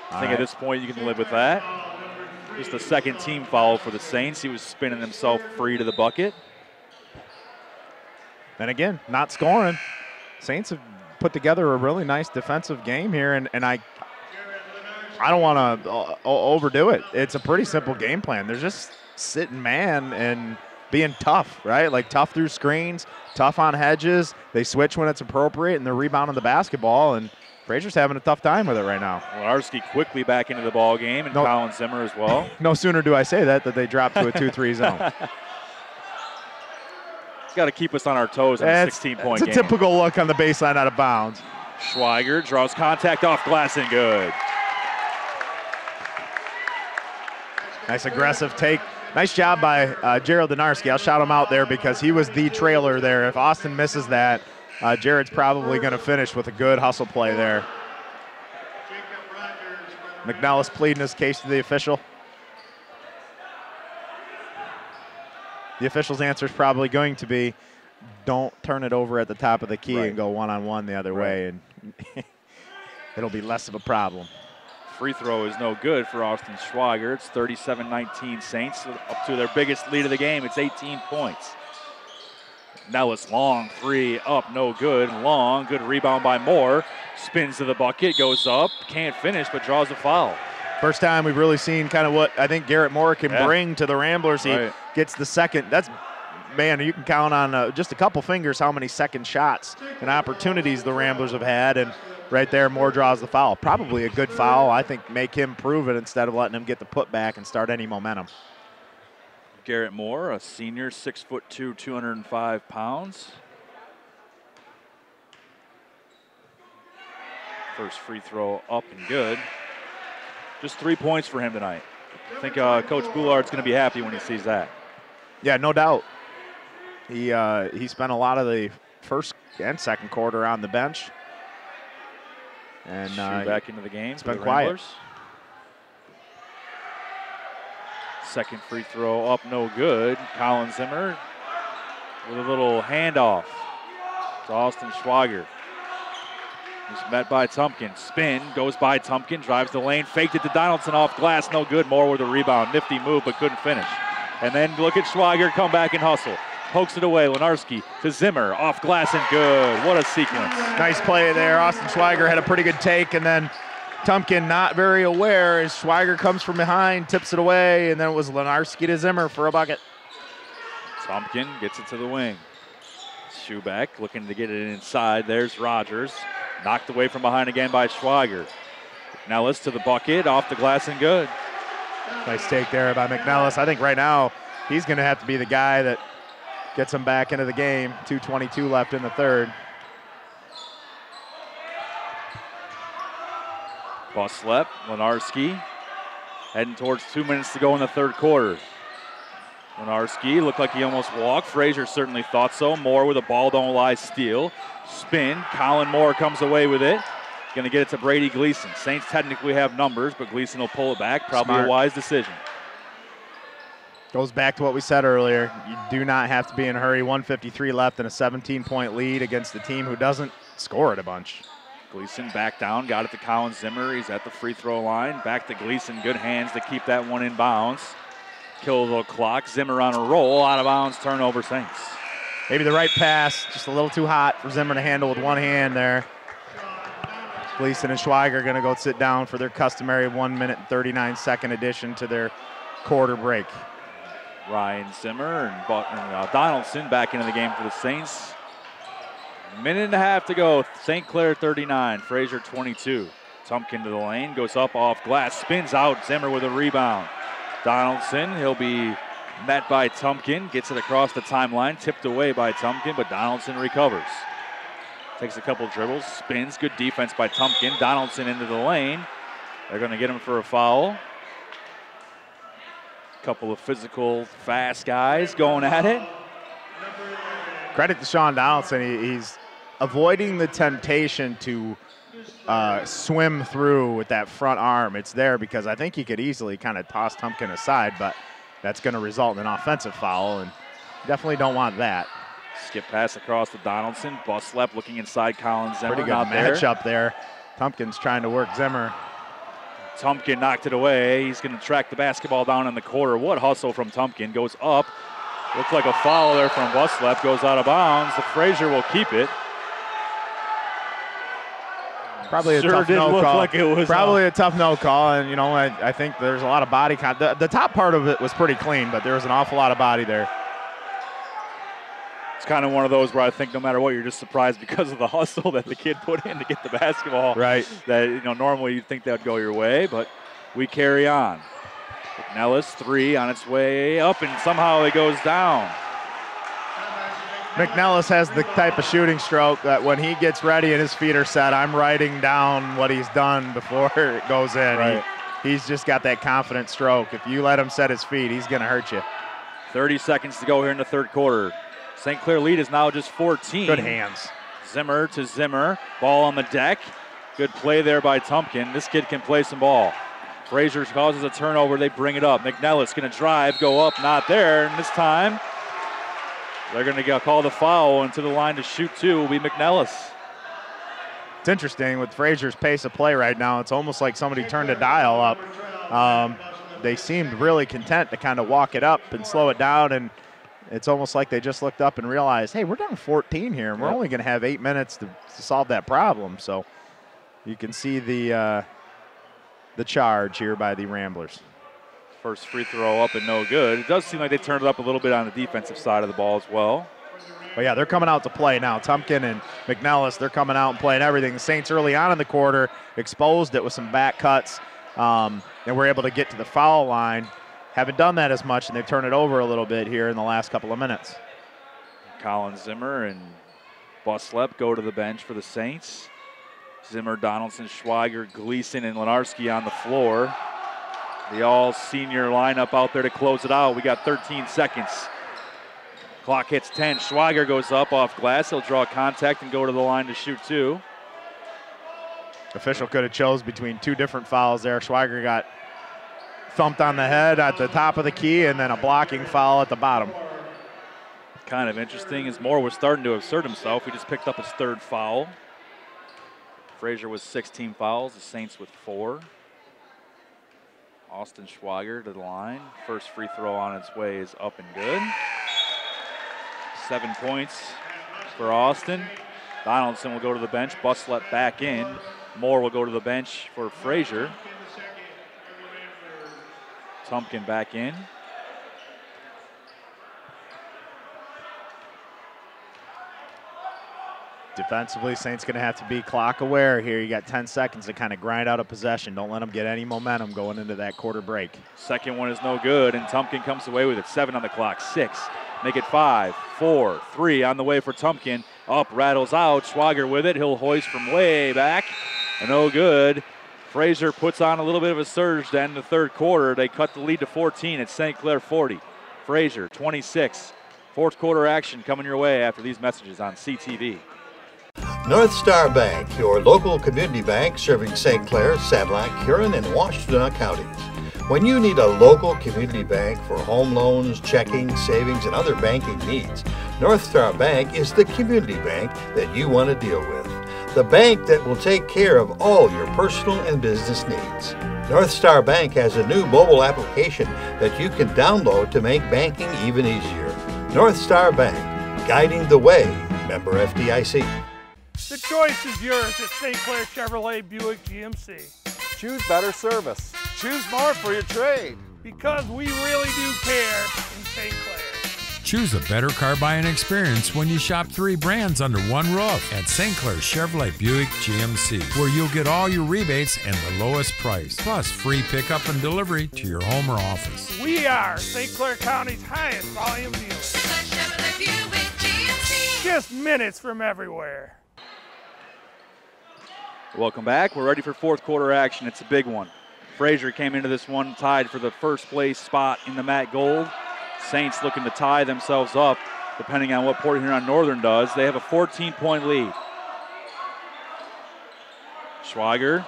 I think at this point you can live with that. Just the second team foul for the Saints. He was spinning himself free to the bucket. And again, not scoring. Saints have put together a really nice defensive game here, and I don't want to overdo it. It's a pretty simple game plan. They're just sitting man and being tough, right? Like tough through screens, tough on hedges. They switch when it's appropriate, and they're rebounding the basketball, and Fraser's having a tough time with it right now. Lenarski quickly back into the ball game, and Colin Zimmer as well. No sooner do I say that they drop to a 2-3 zone. It's got to keep us on our toes in a 16-point game. It's a typical look on the baseline out of bounds. Schweiger draws contact off glass and good. Nice aggressive take. Nice job by Gerald Donarski. I'll shout him out there because he was the trailer there. If Austin misses that, Jared's probably going to finish with a good hustle play there. McNellis pleading his case to the official. The official's answer is probably going to be, don't turn it over at the top of the key Right. and go one-on-one the other way, and it'll be less of a problem. Free throw is no good for Austin Schwager. It's 37-19 Saints, up to their biggest lead of the game. It's 18 points. Nellis, long three, up, no good. Long, good rebound by Moore. Spins to the bucket, goes up, can't finish, but draws a foul. First time we've really seen kind of what I think Garrett Moore can bring to the Ramblers. He Right. gets the second. That's, man, you can count on just a couple fingers how many second shots and opportunities the Ramblers have had, and right there, Moore draws the foul. Probably a good foul. I think make him prove it instead of letting him get the putback and start any momentum. Garrett Moore, a senior, 6'2", 205 pounds. First free throw up and good. Just 3 points for him tonight. I think Coach Boulard's going to be happy when he sees that. Yeah, no doubt. He spent a lot of the first and second quarter on the bench. And back into the game. It's for been the quiet. Ramblers. Second free throw up, no good. Colin Zimmer with a little handoff to Austin Schwager. He's met by Tumpkin. Spin, goes by Tumpkin, drives the lane, faked it to Donaldson off glass, no good. Moore with a rebound. Nifty move, but couldn't finish. And then look at Schwager come back and hustle. Pokes it away, Lenarski to Zimmer, off glass and good. What a sequence. Nice play there. Austin Schwager had a pretty good take, and then Tumpkin not very aware as Schwager comes from behind, tips it away, and then it was Lenarski to Zimmer for a bucket. Tumpkin gets it to the wing. Schubeck looking to get it inside. There's Rogers. Knocked away from behind again by Schwager. McNellis to the bucket, off the glass and good. Nice take there by McNellis. I think right now he's going to have to be the guy that gets him back into the game. 2:22 left in the third. Buslep, Lenarski, heading towards 2 minutes to go in the third quarter. Lenarski looked like he almost walked. Fraser certainly thought so. Moore with a ball don't lie steal. Spin, Colin Moore comes away with it. Going to get it to Brady Gleason. Saints technically have numbers, but Gleason will pull it back. Probably Smart. a wise decision. Goes back to what we said earlier. You do not have to be in a hurry. 1:53 left and a 17-point lead against the team who doesn't score it a bunch. Gleason back down, got it to Colin Zimmer. He's at the free throw line. Back to Gleason, good hands to keep that one in bounds. Kill the clock. Zimmer on a roll, out of bounds, turnover Saints. Maybe the right pass, just a little too hot for Zimmer to handle with one hand there. Gleason and Schwager going to go sit down for their customary 1 minute and 39-second addition to their quarter break. Ryan Zimmer and Donaldson back into the game for the Saints. Minute and a half to go. St. Clair 39, Fraser 22. Tumpkin to the lane, goes up off glass, spins out. Zimmer with a rebound. Donaldson, he'll be met by Tumpkin, gets it across the timeline, tipped away by Tumpkin, but Donaldson recovers. Takes a couple dribbles, spins, good defense by Tumpkin. Donaldson into the lane. They're going to get him for a foul. Couple of physical, fast guys going at it. Credit to Sean Donaldson. He's avoiding the temptation to swim through with that front arm. It's there because I think he could easily kind of toss Tumpkin aside, but that's going to result in an offensive foul, and definitely don't want that. Skip pass across to Donaldson. Buslep looking inside Colin Zimmer. Pretty good matchup there. Tumpkin's trying to work Zimmer. Tumpkin knocked it away. He's going to track the basketball down in the quarter. What hustle from Tumpkin. Goes up. Looks like a foul there from Buslep. Goes out of bounds. The Fraser will keep it. Probably a Sure tough did no look call. like it was Probably a tough no call, and you know I think there's a lot of body contact. The top part of it was pretty clean, but there was an awful lot of body there. It's kind of one of those where I think no matter what, you're just surprised because of the hustle that the kid put in to get the basketball. Right. That normally you'd think that would go your way, but we carry on. Nellis, three on its way up, and somehow it goes down. McNellis has the type of shooting stroke that when he gets ready and his feet are set, I'm writing down what he's done before it goes in. Right. He's just got that confident stroke. If you let him set his feet, he's going to hurt you. 30 seconds to go here in the third quarter. St. Clair lead is now just 14. Good hands. Zimmer to Zimmer. Ball on the deck. Good play there by Tumpkin. This kid can play some ball. Fraser causes a turnover. They bring it up. McNellis going to drive, go up, not there. And this time, They're going to call the foul, and to the line to shoot two will be McNellis. It's interesting with Fraser's pace of play right now. It's almost like somebody turned a dial up. They seemed really content to kind of walk it up and slow it down, and it's almost like they just looked up and realized, hey, we're down 14 here, and we're only going to have 8 minutes to solve that problem. So you can see the charge here by the Ramblers. First free throw up and no good. It does seem like they turned it up a little bit on the defensive side of the ball as well. But yeah, they're coming out to play now. Tumpkin and McNellis, they're coming out and playing everything. The Saints early on in the quarter exposed it with some back cuts, and were able to get to the foul line. Haven't done that as much, and they've turned it over a little bit here in the last couple of minutes. Colin Zimmer and Buslep go to the bench for the Saints. Zimmer, Donaldson, Schweiger, Gleason, and Lenarski on the floor. The all-senior lineup out there to close it out. We got 13 seconds. Clock hits 10. Schweiger goes up off glass. He'll draw contact and go to the line to shoot two. Official could have chose between two different fouls there. Schweiger got thumped on the head at the top of the key and then a blocking foul at the bottom. Kind of interesting as Moore was starting to assert himself. He just picked up his third foul. Fraser with 16 fouls, the Saints with 4. Austin Schweiger to the line. First free throw on its way is up and good. 7 points for Austin. Donaldson will go to the bench. Buslep back in. Moore will go to the bench for Fraser. Tumpkin back in. Defensively, Saints going to have to be clock aware here. You got 10 seconds to kind of grind out a possession. Don't let them get any momentum going into that quarter break. Second one is no good, and Tumpkin comes away with it. 7 on the clock, 6. Make it 5, 4, 3 on the way for Tumpkin. Up, rattles out. Schwager with it. He'll hoist from way back. No good. Fraser puts on a little bit of a surge to end the third quarter. They cut the lead to 14 at St. Clair 40. Fraser 26. Fourth quarter action coming your way after these messages on CTV. Northstar Bank, your local community bank serving St. Clair, Sanilac, Huron, and Washtenaw counties. When you need a local community bank for home loans, checking, savings, and other banking needs, Northstar Bank is the community bank that you want to deal with. The bank that will take care of all your personal and business needs. Northstar Bank has a new mobile application that you can download to make banking even easier. Northstar Bank, guiding the way. Member FDIC. The choice is yours at St. Clair Chevrolet Buick GMC. Choose better service. Choose more for your trade. Because we really do care in St. Clair. Choose a better car buying experience when you shop 3 brands under one roof at St. Clair Chevrolet Buick GMC, where you'll get all your rebates and the lowest price, plus free pickup and delivery to your home or office. We are St. Clair County's highest volume dealer. Chevrolet Buick GMC. Just minutes from everywhere. Welcome back. We're ready for fourth quarter action. It's a big one. Fraser came into this one tied for the first place spot in the Matt Gold. Saints looking to tie themselves up, depending on what Port Huron Northern does. They have a 14-point lead. Schweiger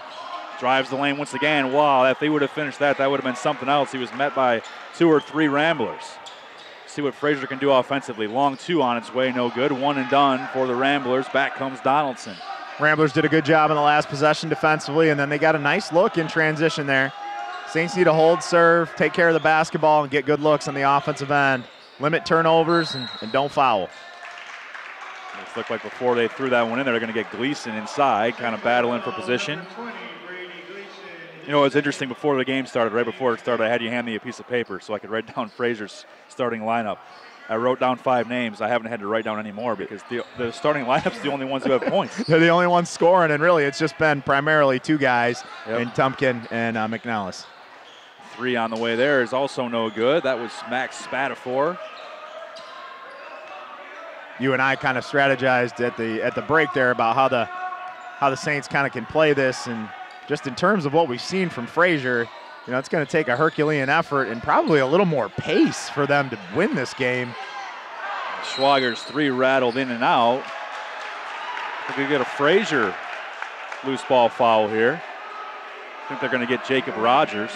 drives the lane once again. Wow, if he would have finished that, that would have been something else. He was met by 2 or 3 Ramblers. See what Fraser can do offensively. Long 2 on its way, no good. 1 and done for the Ramblers. Back comes Donaldson. Ramblers did a good job in the last possession defensively, and then they got a nice look in transition there. Saints need to hold serve, take care of the basketball, and get good looks on the offensive end. Limit turnovers and don't foul. It looked like before they threw that one in, they're going to get Gleason inside, kind of battling for position. You know, it was interesting before the game started, right before it started, I had you hand me a piece of paper so I could write down Fraser's starting lineup. I wrote down 5 names. I haven't had to write down any more because the starting lineup's the only ones who have points. They're the only ones scoring, and really it's just been primarily 2 guys, in Tumpkin and McNellis. 3 on the way there is also no good. That was Max Spatafor. You and I kind of strategized at the break there about how the Saints kind of can play this, and just in terms of what we've seen from Fraser, you know, it's going to take a Herculean effort and probably a little more pace for them to win this game. Schwager's 3 rattled in and out. I think we get a Fraser loose ball foul here. I think they're going to get Jacob Rogers.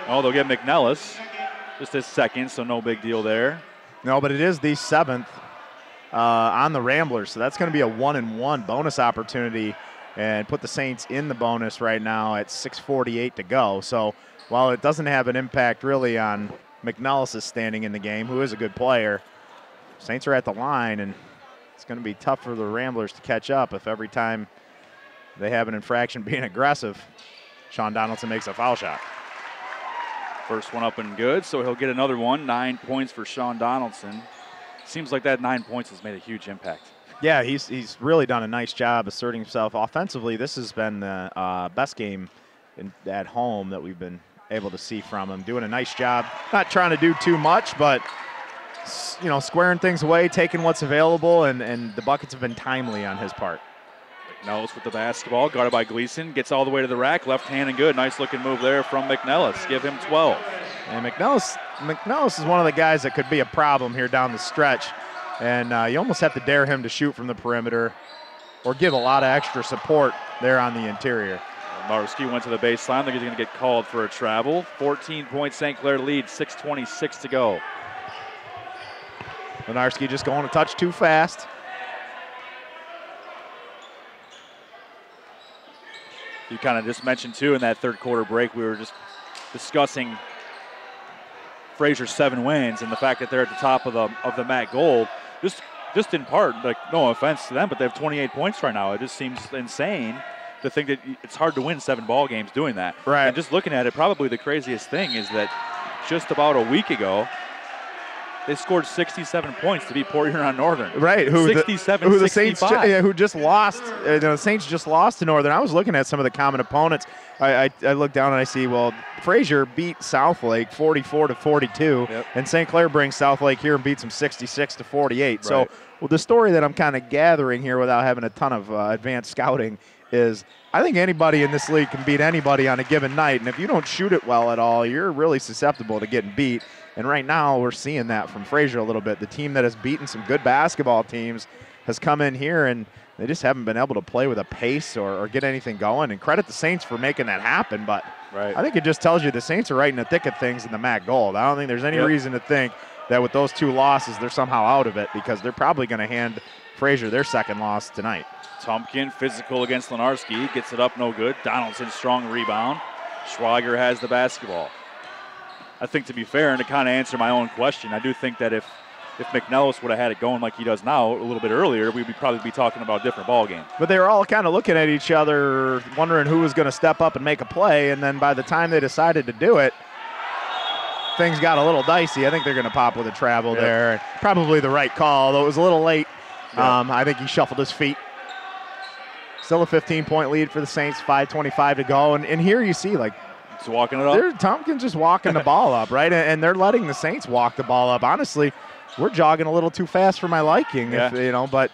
Oh, they'll get McNellis. Just his second, so no big deal there. No, but it is the 7th on the Ramblers, so that's going to be a 1-and-1 bonus opportunity and put the Saints in the bonus right now at 6:48 to go. So while it doesn't have an impact really on McNellis' standing in the game, who is a good player, Saints are at the line, and it's going to be tough for the Ramblers to catch up if every time they have an infraction being aggressive, Sean Donaldson makes a foul shot. First one up and good, so he'll get another one. 9 points for Sean Donaldson. Seems like that 9 points has made a huge impact. Yeah, he's really done a nice job asserting himself offensively. This has been the best game at home that we've been able to see from him. Doing a nice job, not trying to do too much, but squaring things away, taking what's available, and the buckets have been timely on his part. McNellis with the basketball, guarded by Gleason, gets all the way to the rack, left hand and good. Nice looking move there from McNellis. Give him 12. And McNellis is one of the guys that could be a problem here down the stretch. And you almost have to dare him to shoot from the perimeter or give a lot of extra support there on the interior. Marski went to the baseline. They're going to get called for a travel. 14-point St. Clair lead, 6:26 to go. Lenarski just going a touch too fast. You kind of just mentioned, too, in that third quarter break, we were just discussing Fraser's 7 wins and the fact that they're at the top of the MAC Gold. Just in part, like, no offense to them, but they have 28 points right now. It just seems insane to think that it's hard to win 7 ball games doing that. Right. And just looking at it, probably the craziest thing is that just about a week ago, they scored 67 points to beat Port Huron Northern. Right, who the Saints, who just lost. The Saints just lost to Northern. I was looking at some of the common opponents. I look down and I see, well, Fraser beat Southlake 44-42, yep. and St. Clair brings Southlake here and beats them 66-48. Right. So, well, the story that I'm kind of gathering here without having a ton of advanced scouting is I think anybody in this league can beat anybody on a given night, and if you don't shoot it well at all, you're really susceptible to getting beat. And right now we're seeing that from Fraser a little bit. The team that has beaten some good basketball teams has come in here, and they just haven't been able to play with a pace or get anything going. And credit the Saints for making that happen, but right. I think it just tells you the Saints are right in the thick of things in the MAC Gold. I don't think there's any reason to think that with those 2 losses they're somehow out of it, because they're probably going to hand Fraser their second loss tonight. Tumpkin physical against Lenarski, gets it up, no good. Donaldson strong rebound. Schwager has the basketball. I think, to be fair and to kind of answer my own question, I do think that if McNellis would have had it going like he does now a little bit earlier, we'd probably be talking about a different ball game. But they were all kind of looking at each other, wondering who was going to step up and make a play, and then by the time they decided to do it, things got a little dicey. I think they're going to pop with a travel there. Probably the right call, though it was a little late. I think he shuffled his feet. Still a 15-point lead for the Saints, 5:25 to go. And here you see, like, it's walking it up. Tompkins just walking the ball up, right? And they're letting the Saints walk the ball up. Honestly, we're jogging a little too fast for my liking, but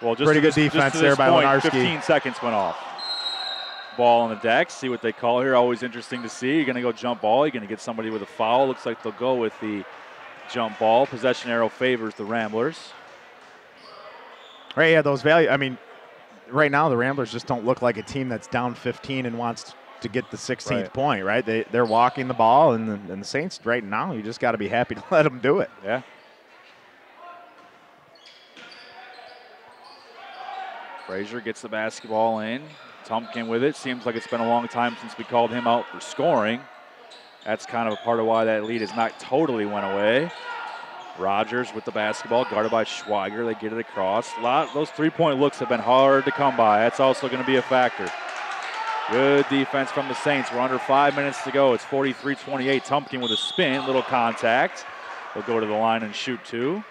well, just pretty good defense there by Lenarski. 15 seconds went off. Ball on the deck. See what they call here. Always interesting to see. You're going to go jump ball. You're going to get somebody with a foul. Looks like they'll go with the jump ball. Possession arrow favors the Ramblers. Right, yeah, those value. I mean, right now the Ramblers just don't look like a team that's down 15 and wants to get the 16th point, right? They're walking the ball, and the Saints right now, you just got to be happy to let them do it. Yeah. Fraser gets the basketball in. Tumpkin with it. Seems like it's been a long time since we called him out for scoring. That's kind of a part of why that lead has not totally went away. Rogers with the basketball, guarded by Schwager. They get it across. Those three-point looks have been hard to come by. That's also going to be a factor. Good defense from the Saints. We're under 5 minutes to go. It's 43-28. Tumpkin with a spin, little contact. They'll go to the line and shoot 2.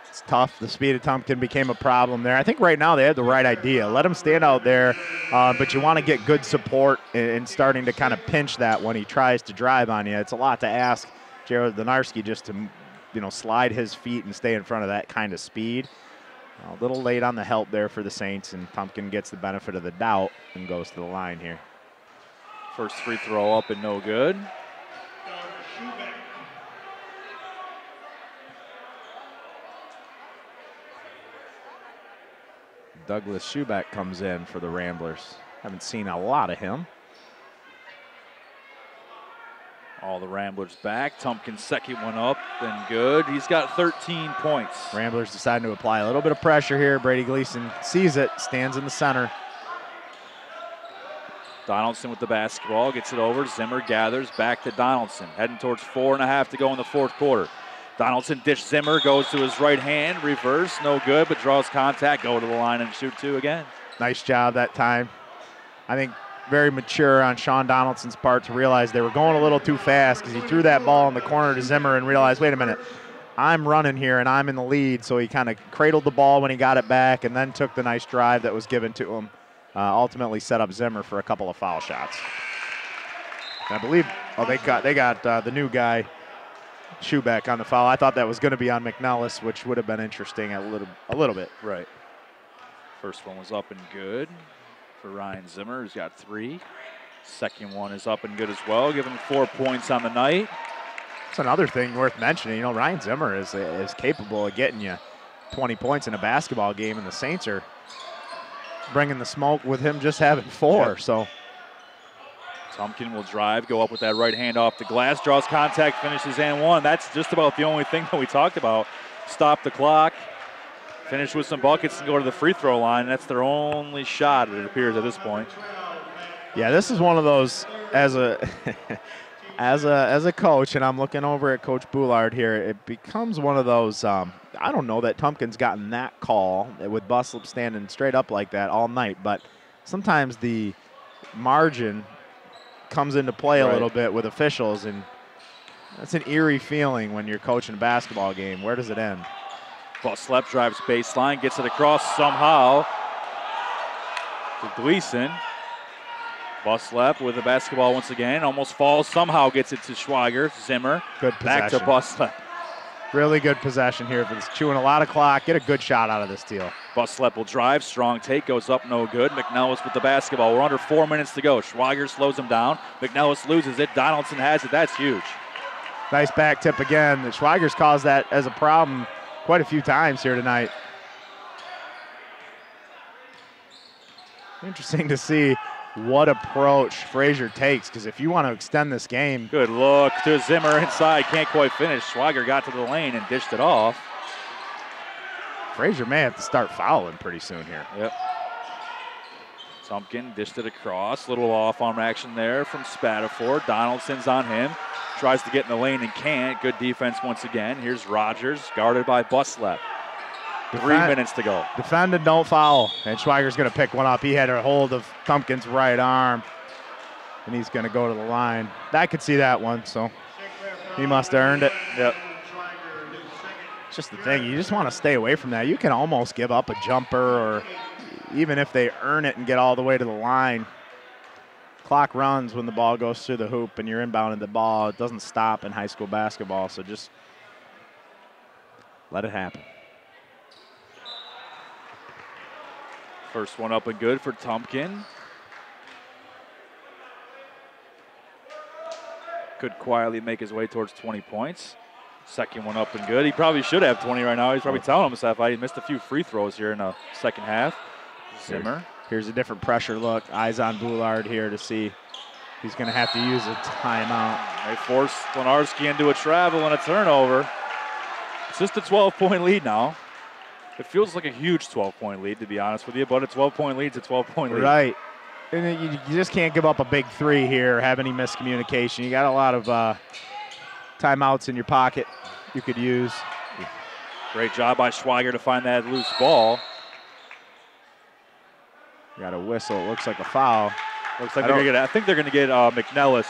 It's tough. The speed of Tumpkin became a problem there. I think right now they have the right idea. Let him stand out there, but you want to get good support and starting to kind of pinch that when he tries to drive on you. It's a lot to ask Jared Lenarski just to, slide his feet and stay in front of that kind of speed. A little late on the help there for the Saints, and Tumpkin gets the benefit of the doubt and goes to the line here. First free throw up and no good. Douglas Schubeck comes in for the Ramblers. Haven't seen a lot of him. All the Ramblers back. Tompkins' second one up and good. He's got 13 points. Ramblers deciding to apply a little bit of pressure here. Brady Gleason sees it, stands in the center. Donaldson with the basketball, gets it over. Zimmer gathers, back to Donaldson. Heading towards 4.5 to go in the fourth quarter. Donaldson dish Zimmer, goes to his right hand, reverse, no good, but draws contact, go to the line and shoot two again. Nice job that time. I think very mature on Sean Donaldson's part to realize they were going a little too fast because he threw that ball in the corner to Zimmer and realized, wait a minute, I'm running here and I'm in the lead. So he kind of cradled the ball when he got it back and then took the nice drive that was given to him. Ultimately set up Zimmer for a couple of foul shots. And I believe they got the new guy, Schubeck, on the foul. I thought that was going to be on McNellis, which would have been interesting a little bit. Right. First one was up and good for Ryan Zimmer, who's got 3. Second one is up and good as well, giving 4 points on the night. That's another thing worth mentioning. You know, Ryan Zimmer is capable of getting you 20 points in a basketball game, and the Saints are bringing the smoke with him just having 4. Yep. So Tompkin will drive, go up with that right hand off the glass, draws contact, finishes and one. That's just about the only thing that we talked about. Stop the clock, finish with some buckets, and go to the free throw line. That's their only shot, it appears, at this point. Yeah, this is one of those, as a as a coach, and I'm looking over at Coach Boulard here, it becomes one of those, I don't know that Tompkin's gotten that call with Buslip standing straight up like that all night, but sometimes the margin comes into play a little bit with officials, and that's an eerie feeling when you're coaching a basketball game. Where does it end? Buslep drives baseline, gets it across somehow to Gleason. Buslep with the basketball once again, almost falls, somehow gets it to Schweiger. Zimmer, good possession. Back to Buslep. Really good possession here for this, chewing a lot of clock. Get a good shot out of this deal. Buslep will drive, strong take, goes up, no good. McNellis with the basketball. We're under 4 minutes to go. Schweiger slows him down. McNellis loses it. Donaldson has it. That's huge. Nice back tip again. Schweiger's caused that as a problem quite a few times here tonight. Interesting to see what approach Fraser takes, because if you want to extend this game. Good look to Zimmer inside, can't quite finish. Schweiger got to the lane and dished it off. Fraser may have to start fouling pretty soon here. Yep. Tompkin dished it across, little off-arm action there from Spatafor. Donaldson's on him, tries to get in the lane and can't. Good defense once again. Here's Rogers, guarded by Buslep. 3 minutes to go. Defend and don't foul. And Schweiger's going to pick one up. He had a hold of Tompkin's right arm, and he's going to go to the line. I could see that one, so he must have earned it. Yep. It's just the thing. You just want to stay away from that. You can almost give up a jumper, or even if they earn it and get all the way to the line. Clock runs when the ball goes through the hoop and you're inbounding the ball. It doesn't stop in high school basketball, so just let it happen. First one up and good for Tompkin. Could quietly make his way towards 20 points. Second one up and good. He probably should have 20 right now. He's probably telling himself, I missed a few free throws here in the second half. Zimmer. Here's a different pressure look. Eyes on Boulard here to see he's going to have to use a timeout. They force Lenarski into a travel and a turnover. It's just a 12-point lead now. It feels like a huge 12-point lead, to be honest with you, but a 12-point lead's a 12-point lead. Right. And you just can't give up a big three here or have any miscommunication. You got a lot of timeouts in your pocket you could use. Great job by Schweiger to find that loose ball. Got a whistle. It looks like a foul. Looks like I think they're going to get McNellis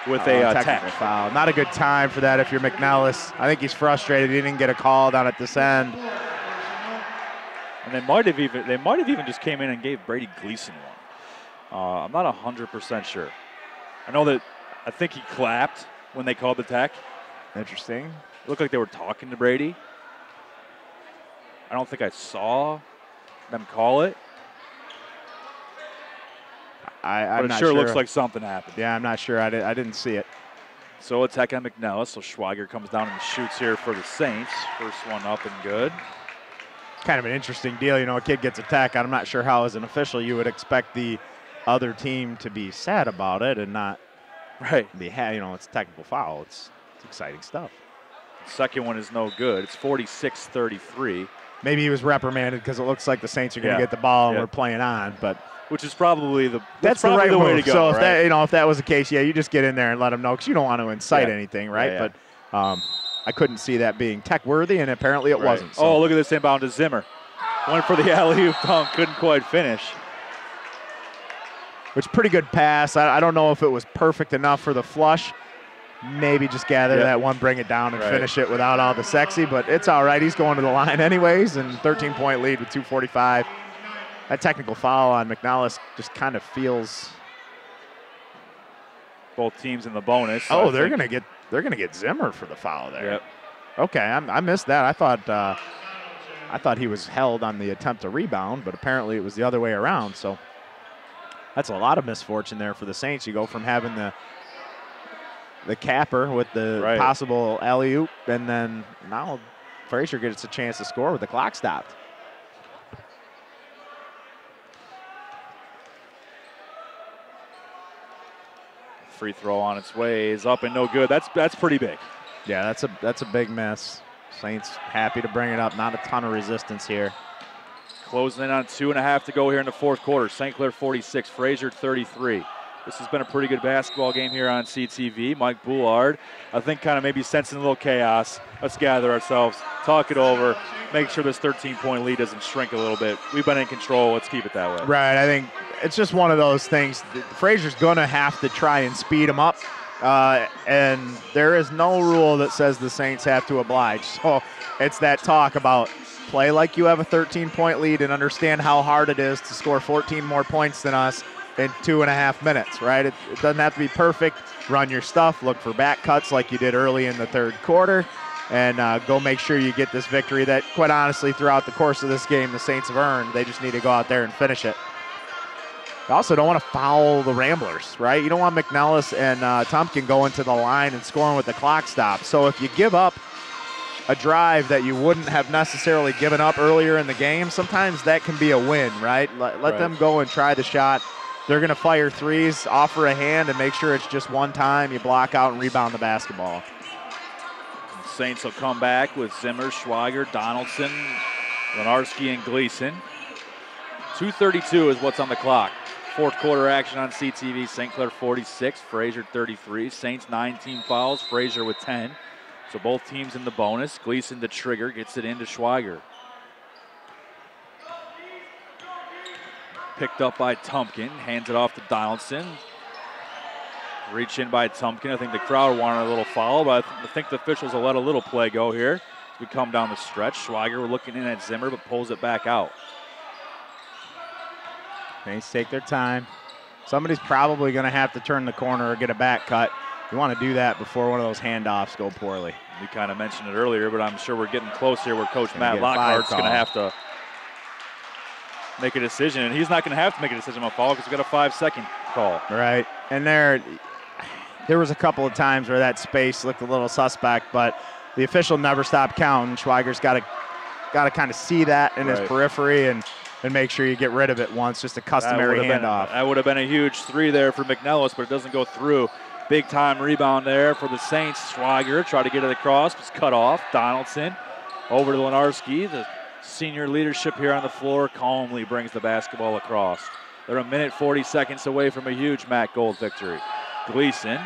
with a technical foul. Not a good time for that if you're McNellis. I think he's frustrated. He didn't get a call down at this end. And they might have even just came in and gave Brady Gleason one. I'm not 100% sure. I think he clapped when they called the tech. Interesting. It looked like they were talking to Brady. I don't think I saw them call it. I'm but not it sure sure. Looks like something happened. Yeah, I'm not sure. I didn't see it. So a tech on McNellis. So Schweiger comes down and shoots here for the Saints. First one up and good. Kind of an interesting deal. You know, a kid gets a tech. I'm not sure how, as an official, you would expect the other team to be sad about it and not Right. It's a technical foul. It's exciting stuff. Second one is no good. It's 46-33. Maybe he was reprimanded because it looks like the Saints are going to get the ball and we're playing on, but which is probably that's probably the right way move. to go. So if right? if that was the case, you just get in there and let them know because you don't want to incite anything, right? Yeah. But I couldn't see that being tech worthy, and apparently it wasn't. So. Oh, look at this inbound to Zimmer. Went for the alley-oop dunk, couldn't quite finish. Which pretty good pass. I don't know if it was perfect enough for the flush. Maybe just gather that one, bring it down, and finish it without all the sexy, but it's all right. He's going to the line anyways, and 13-point lead with 2:45. That technical foul on McNellis just kind of feels. Both teams in the bonus. So they're gonna get Zimmer for the foul there. Yep. Okay, I missed that. I thought he was held on the attempt to rebound, but apparently it was the other way around. So that's a lot of misfortune there for the Saints. You go from having the capper with the possible alley-oop, and then now Fraser gets a chance to score with the clock stopped. Free throw on its way is up and no good. That's pretty big. Yeah, that's a big miss. Saints happy to bring it up. Not a ton of resistance here. Closing in on 2.5 to go here in the fourth quarter. St. Clair 46, Fraser 33. This has been a pretty good basketball game here on CTV. Mike Boulard, I think, kind of maybe sensing a little chaos. Let's gather ourselves, talk it over, make sure this 13-point lead doesn't shrink a little bit. We've been in control. Let's keep it that way. Right. I think it's just one of those things. Fraser's going to have to try and speed them up, and there is no rule that says the Saints have to oblige. So it's that talk about play like you have a 13-point lead and understand how hard it is to score 14 more points than us in 2.5 minutes, right? It doesn't have to be perfect. Run your stuff, look for back cuts like you did early in the third quarter, and go make sure you get this victory that, quite honestly, throughout the course of this game, the Saints have earned. They just need to go out there and finish it. You also don't want to foul the Ramblers, right? You don't want McNellis and Tumpkin going to the line and scoring with the clock stopped. So if you give up a drive that you wouldn't have necessarily given up earlier in the game, sometimes that can be a win, right? Let them go and try the shot. They're going to fire threes, offer a hand, and make sure it's just one time. You block out and rebound the basketball. Saints will come back with Zimmer, Schweiger, Donaldson, Lenarski, and Gleason. 2:32 is what's on the clock. Fourth quarter action on CTV. St. Clair 46, Fraser 33. Saints 9 fouls, Fraser with 10. So both teams in the bonus. Gleason to trigger, gets it into Schweiger. Picked up by Tumpkin, hands it off to Donaldson. Reach in by Tumpkin. I think the crowd wanted a little foul, but I think the officials will let a little play go here as we come down the stretch. Schweiger looking in at Zimmer, but pulls it back out. Saints take their time. Somebody's probably going to have to turn the corner or get a back cut. You want to do that before one of those handoffs go poorly. We kind of mentioned it earlier, but I'm sure we're getting close here where Coach Matt Lockhart's going to have to make a decision, and he's not going to have to make a decision on foul because we've got a 5-second call. Right, and there was a couple of times where that space looked a little suspect, but the official never stopped counting. Schweiger's got to kind of see that in his periphery and make sure you get rid of it once, just a customary handoff. That would have been a huge three there for McNellis, but it doesn't go through. Big time rebound there for the Saints. Schweiger tried to get it across, was cut off. Donaldson over to Lenarski. The senior leadership here on the floor calmly brings the basketball across. They're 1:40 seconds away from a huge Matt Gold victory. Gleason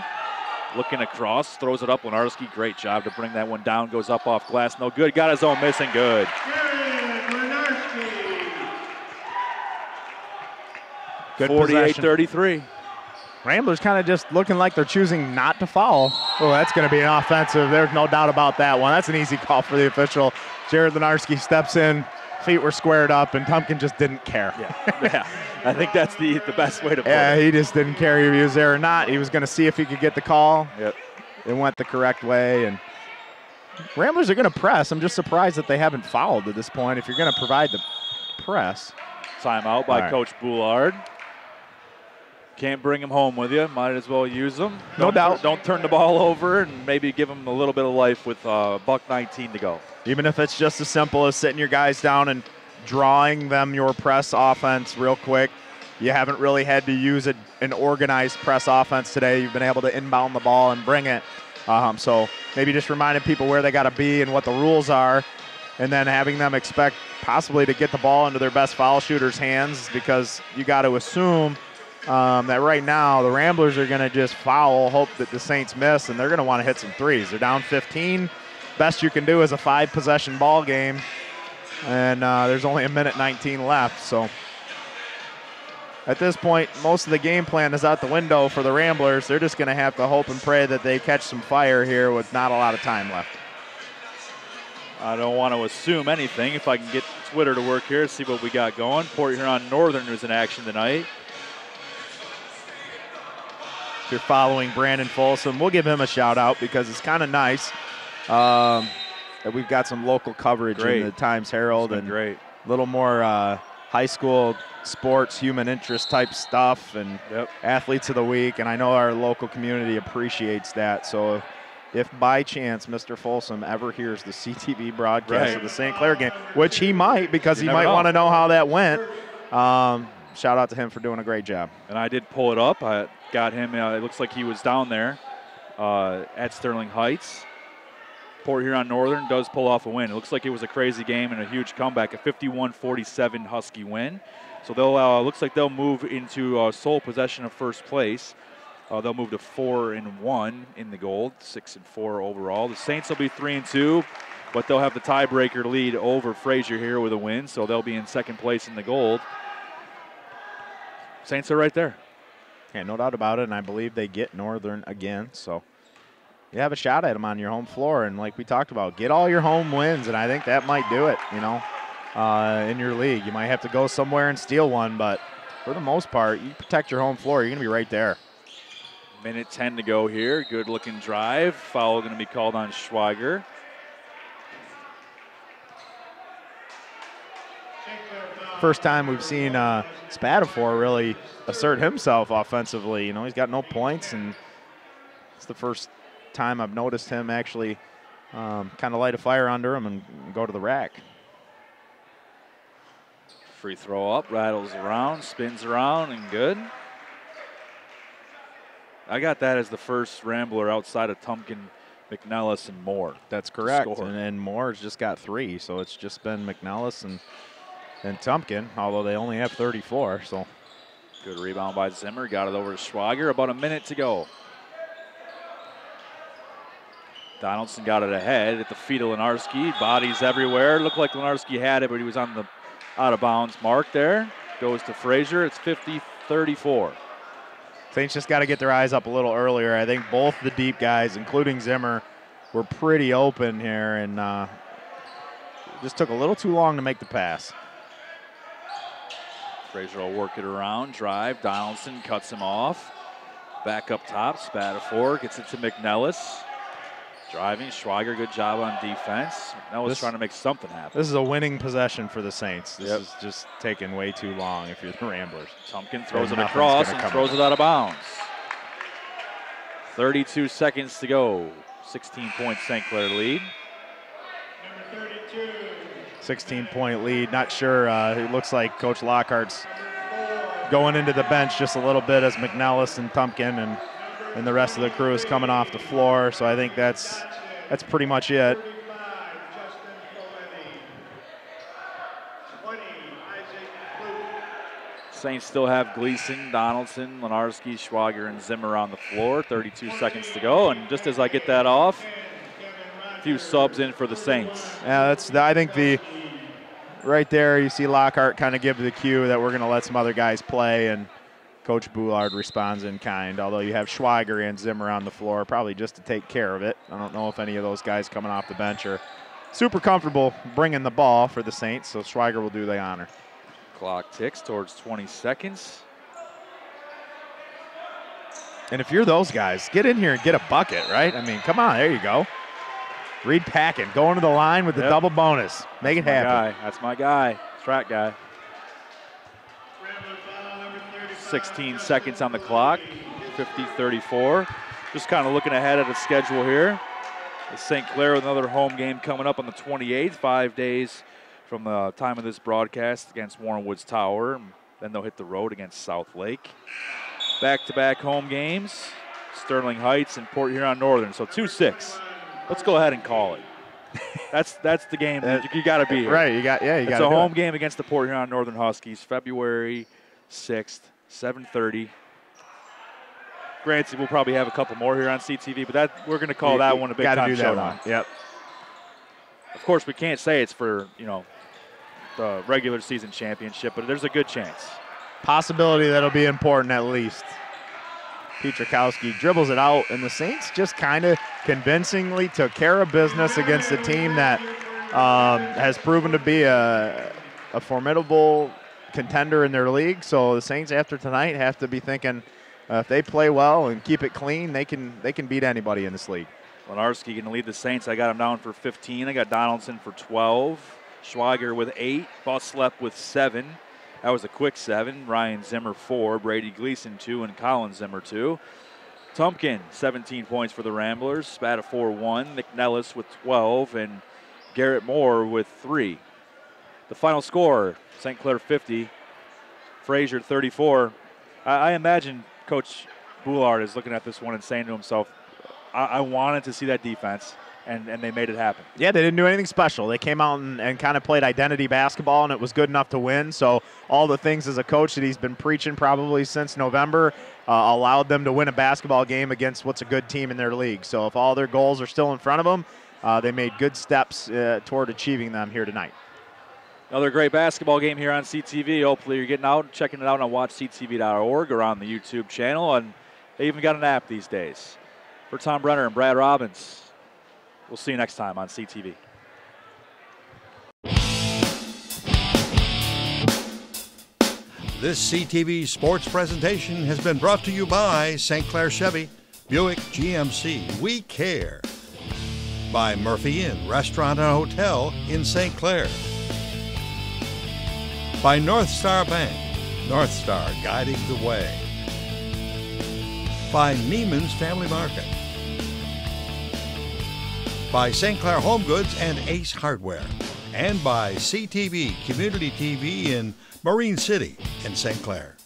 looking across, throws it up. Lenarski, great job to bring that one down. Goes up off glass, no good. Got his own missing, good. Good 48-33. Ramblers kind of just looking like they're choosing not to foul. Oh, that's going to be an offensive. There's no doubt about that one. That's an easy call for the official. Jared Lenarski steps in, feet were squared up, and Tumpkin just didn't care. Yeah. I think that's the best way to put it. Yeah, he just didn't care if he was there or not. He was going to see if he could get the call. Yep. It went the correct way, and Ramblers are going to press. I'm just surprised that they haven't fouled at this point if you're going to provide the press. Timeout by Coach Boulard. Can't bring him home with you. Might as well use them. No doubt. Don't turn the ball over and maybe give him a little bit of life with $1:19 to go. Even if it's just as simple as sitting your guys down and drawing them your press offense real quick. you haven't really had to use an organized press offense today. You've been able to inbound the ball and bring it. So maybe just reminding people where they got to be and what the rules are, and then having them expect possibly to get the ball into their best foul shooter's hands, because you got to assume that right now the Ramblers are going to just foul, hope that the Saints miss, and they're going to want to hit some threes. They're down 15. Best you can do is a 5-possession ball game, and there's only a minute 19 left. So at this point, most of the game plan is out the window for the Ramblers. They're just going to have to hope and pray that they catch some fire here with not a lot of time left. I don't want to assume anything. If I can get Twitter to work here, see what we got going. Port Huron Northern is in action tonight. If you're following Brandon Folsom, we'll give him a shout out because it's kind of nice that we've got some local coverage in the Times Herald and a little more high school sports, human interest type stuff, and athletes of the week. And I know our local community appreciates that. So if by chance Mr. Folsom ever hears the CTV broadcast of the St. Clair game, which he might, because he might want to know how that went, shout out to him for doing a great job. And I did pull it up. I got him. It looks like he was down there at Sterling Heights. Port Huron Northern does pull off a win. It looks like it was a crazy game and a huge comeback, a 51-47 Husky win. So they'll looks like they'll move into sole possession of first place. They'll move to 4-1 in the gold, 6-4 overall. The Saints will be 3-2, but they'll have the tiebreaker lead over Fraser here with a win, so they'll be in second place in the gold. Saints are right there. Yeah, no doubt about it, and I believe they get Northern again. So you have a shot at them on your home floor, and like we talked about, get all your home wins, and I think that might do it, you know, in your league. You might have to go somewhere and steal one, but for the most part, you protect your home floor, you're going to be right there. Minute 10 to go here. Good-looking drive. Foul going to be called on Schweiger. First time we've seen Spatafor really assert himself offensively. You know, he's got no points, and it's the first time I've noticed him actually kind of light a fire under him and go to the rack. Free throw up, rattles around, spins around, and good. I got that as the first Rambler outside of Tumpkin, McNellis, and Moore. That's correct, and Moore's just got 3, so it's just been McNellis and Tumpkin, although they only have 34. So good rebound by Zimmer, got it over to Schwager. About a minute to go. Donaldson got it ahead at the feet of Lenarski. Bodies everywhere. Looked like Lenarski had it, but he was on the out-of-bounds mark there. Goes to Fraser. It's 50-34. Saints just got to get their eyes up a little earlier. I think both the deep guys, including Zimmer, were pretty open here, and just took a little too long to make the pass. Fraser will work it around, drive. Donaldson cuts him off. Back up top, Spatafor gets it to McNellis. Driving, Schweiger, good job on defense. McNellis trying to make something happen. This is a winning possession for the Saints. This is just taking way too long if you're the Ramblers. Tumpkin throws it across and throws it out of bounds. 32 seconds to go. 16-point St. Clair lead. 16-point lead. Not sure. It looks like Coach Lockhart's going into the bench just a little bit as McNellis and Tumpkin and the rest of the crew is coming off the floor. So I think that's pretty much it. Saints still have Gleason, Donaldson, Lenarski, Schwager, and Zimmer on the floor. 32 seconds to go, and just as I get that off, a few subs in for the Saints. Yeah, I think right there you see Lockhart kind of give the cue that we're going to let some other guys play, and Coach Boulard responds in kind, although you have Schweiger and Zimmer on the floor, probably just to take care of it. I don't know if any of those guys coming off the bench are super comfortable bringing the ball for the Saints, so Schweiger will do the honor. Clock ticks towards 20 seconds. And if you're those guys, get in here and get a bucket, right? I mean, come on, there you go. Reed Packin going to the line with the double bonus. Make it happen. That's my guy, track guy. 16 seconds on the clock, 50-34. Just kind of looking ahead at the schedule here. St. Clair with another home game coming up on the 28th, 5 days from the time of this broadcast against Warren Woods Tower. Then they'll hit the road against South Lake. Back-to-back home games, Sterling Heights and Port Huron Northern. So 2-6. Let's go ahead and call it. That's the game you got to be here. Right, you got It's a home game against the Port Huron Northern Huskies, February 6th, 7:30. Granted, we'll probably have a couple more here on CTV, but we're going to call that one a big-time showdown. Yep. Of course, we can't say it's for, the regular season championship, but there's a good chance. Possibility that'll be important at least. Pietrkowski dribbles it out, and the Saints just kind of convincingly took care of business against a team that has proven to be a formidable contender in their league. So the Saints, after tonight, have to be thinking if they play well and keep it clean, they can beat anybody in this league. Lenarski going to lead the Saints. I got him down for 15. I got Donaldson for 12. Schwager with 8. Buslep with 7. That was a quick 7. Ryan Zimmer 4. Brady Gleason 2. And Colin Zimmer 2. Tumpkin 17 points for the Ramblers. Spatafor 1. Nick Nellis with 12. And Garrett Moore with 3. The final score, St. Clair 50. Fraser 34. I imagine Coach Boulard is looking at this one and saying to himself, I wanted to see that defense, and they made it happen. Yeah, they didn't do anything special. They came out and kind of played identity basketball, and it was good enough to win. So all the things as a coach that he's been preaching probably since November allowed them to win a basketball game against what's a good team in their league. So if all their goals are still in front of them, they made good steps toward achieving them here tonight. Another great basketball game here on CTV. Hopefully you're getting out and checking it out on watchctv.org or on the YouTube channel, and they even got an app these days. For Tom Brenner and Brad Robbins, we'll see you next time on CTV. This CTV sports presentation has been brought to you by St. Clair Chevy, Buick GMC, We Care. By Murphy Inn Restaurant and Hotel in St. Clair. By Northstar Bank, Northstar guiding the way. By Neiman's Family Market. By St. Clair Home Goods and Ace Hardware. And by CTV Community TV in Marine City in St. Clair.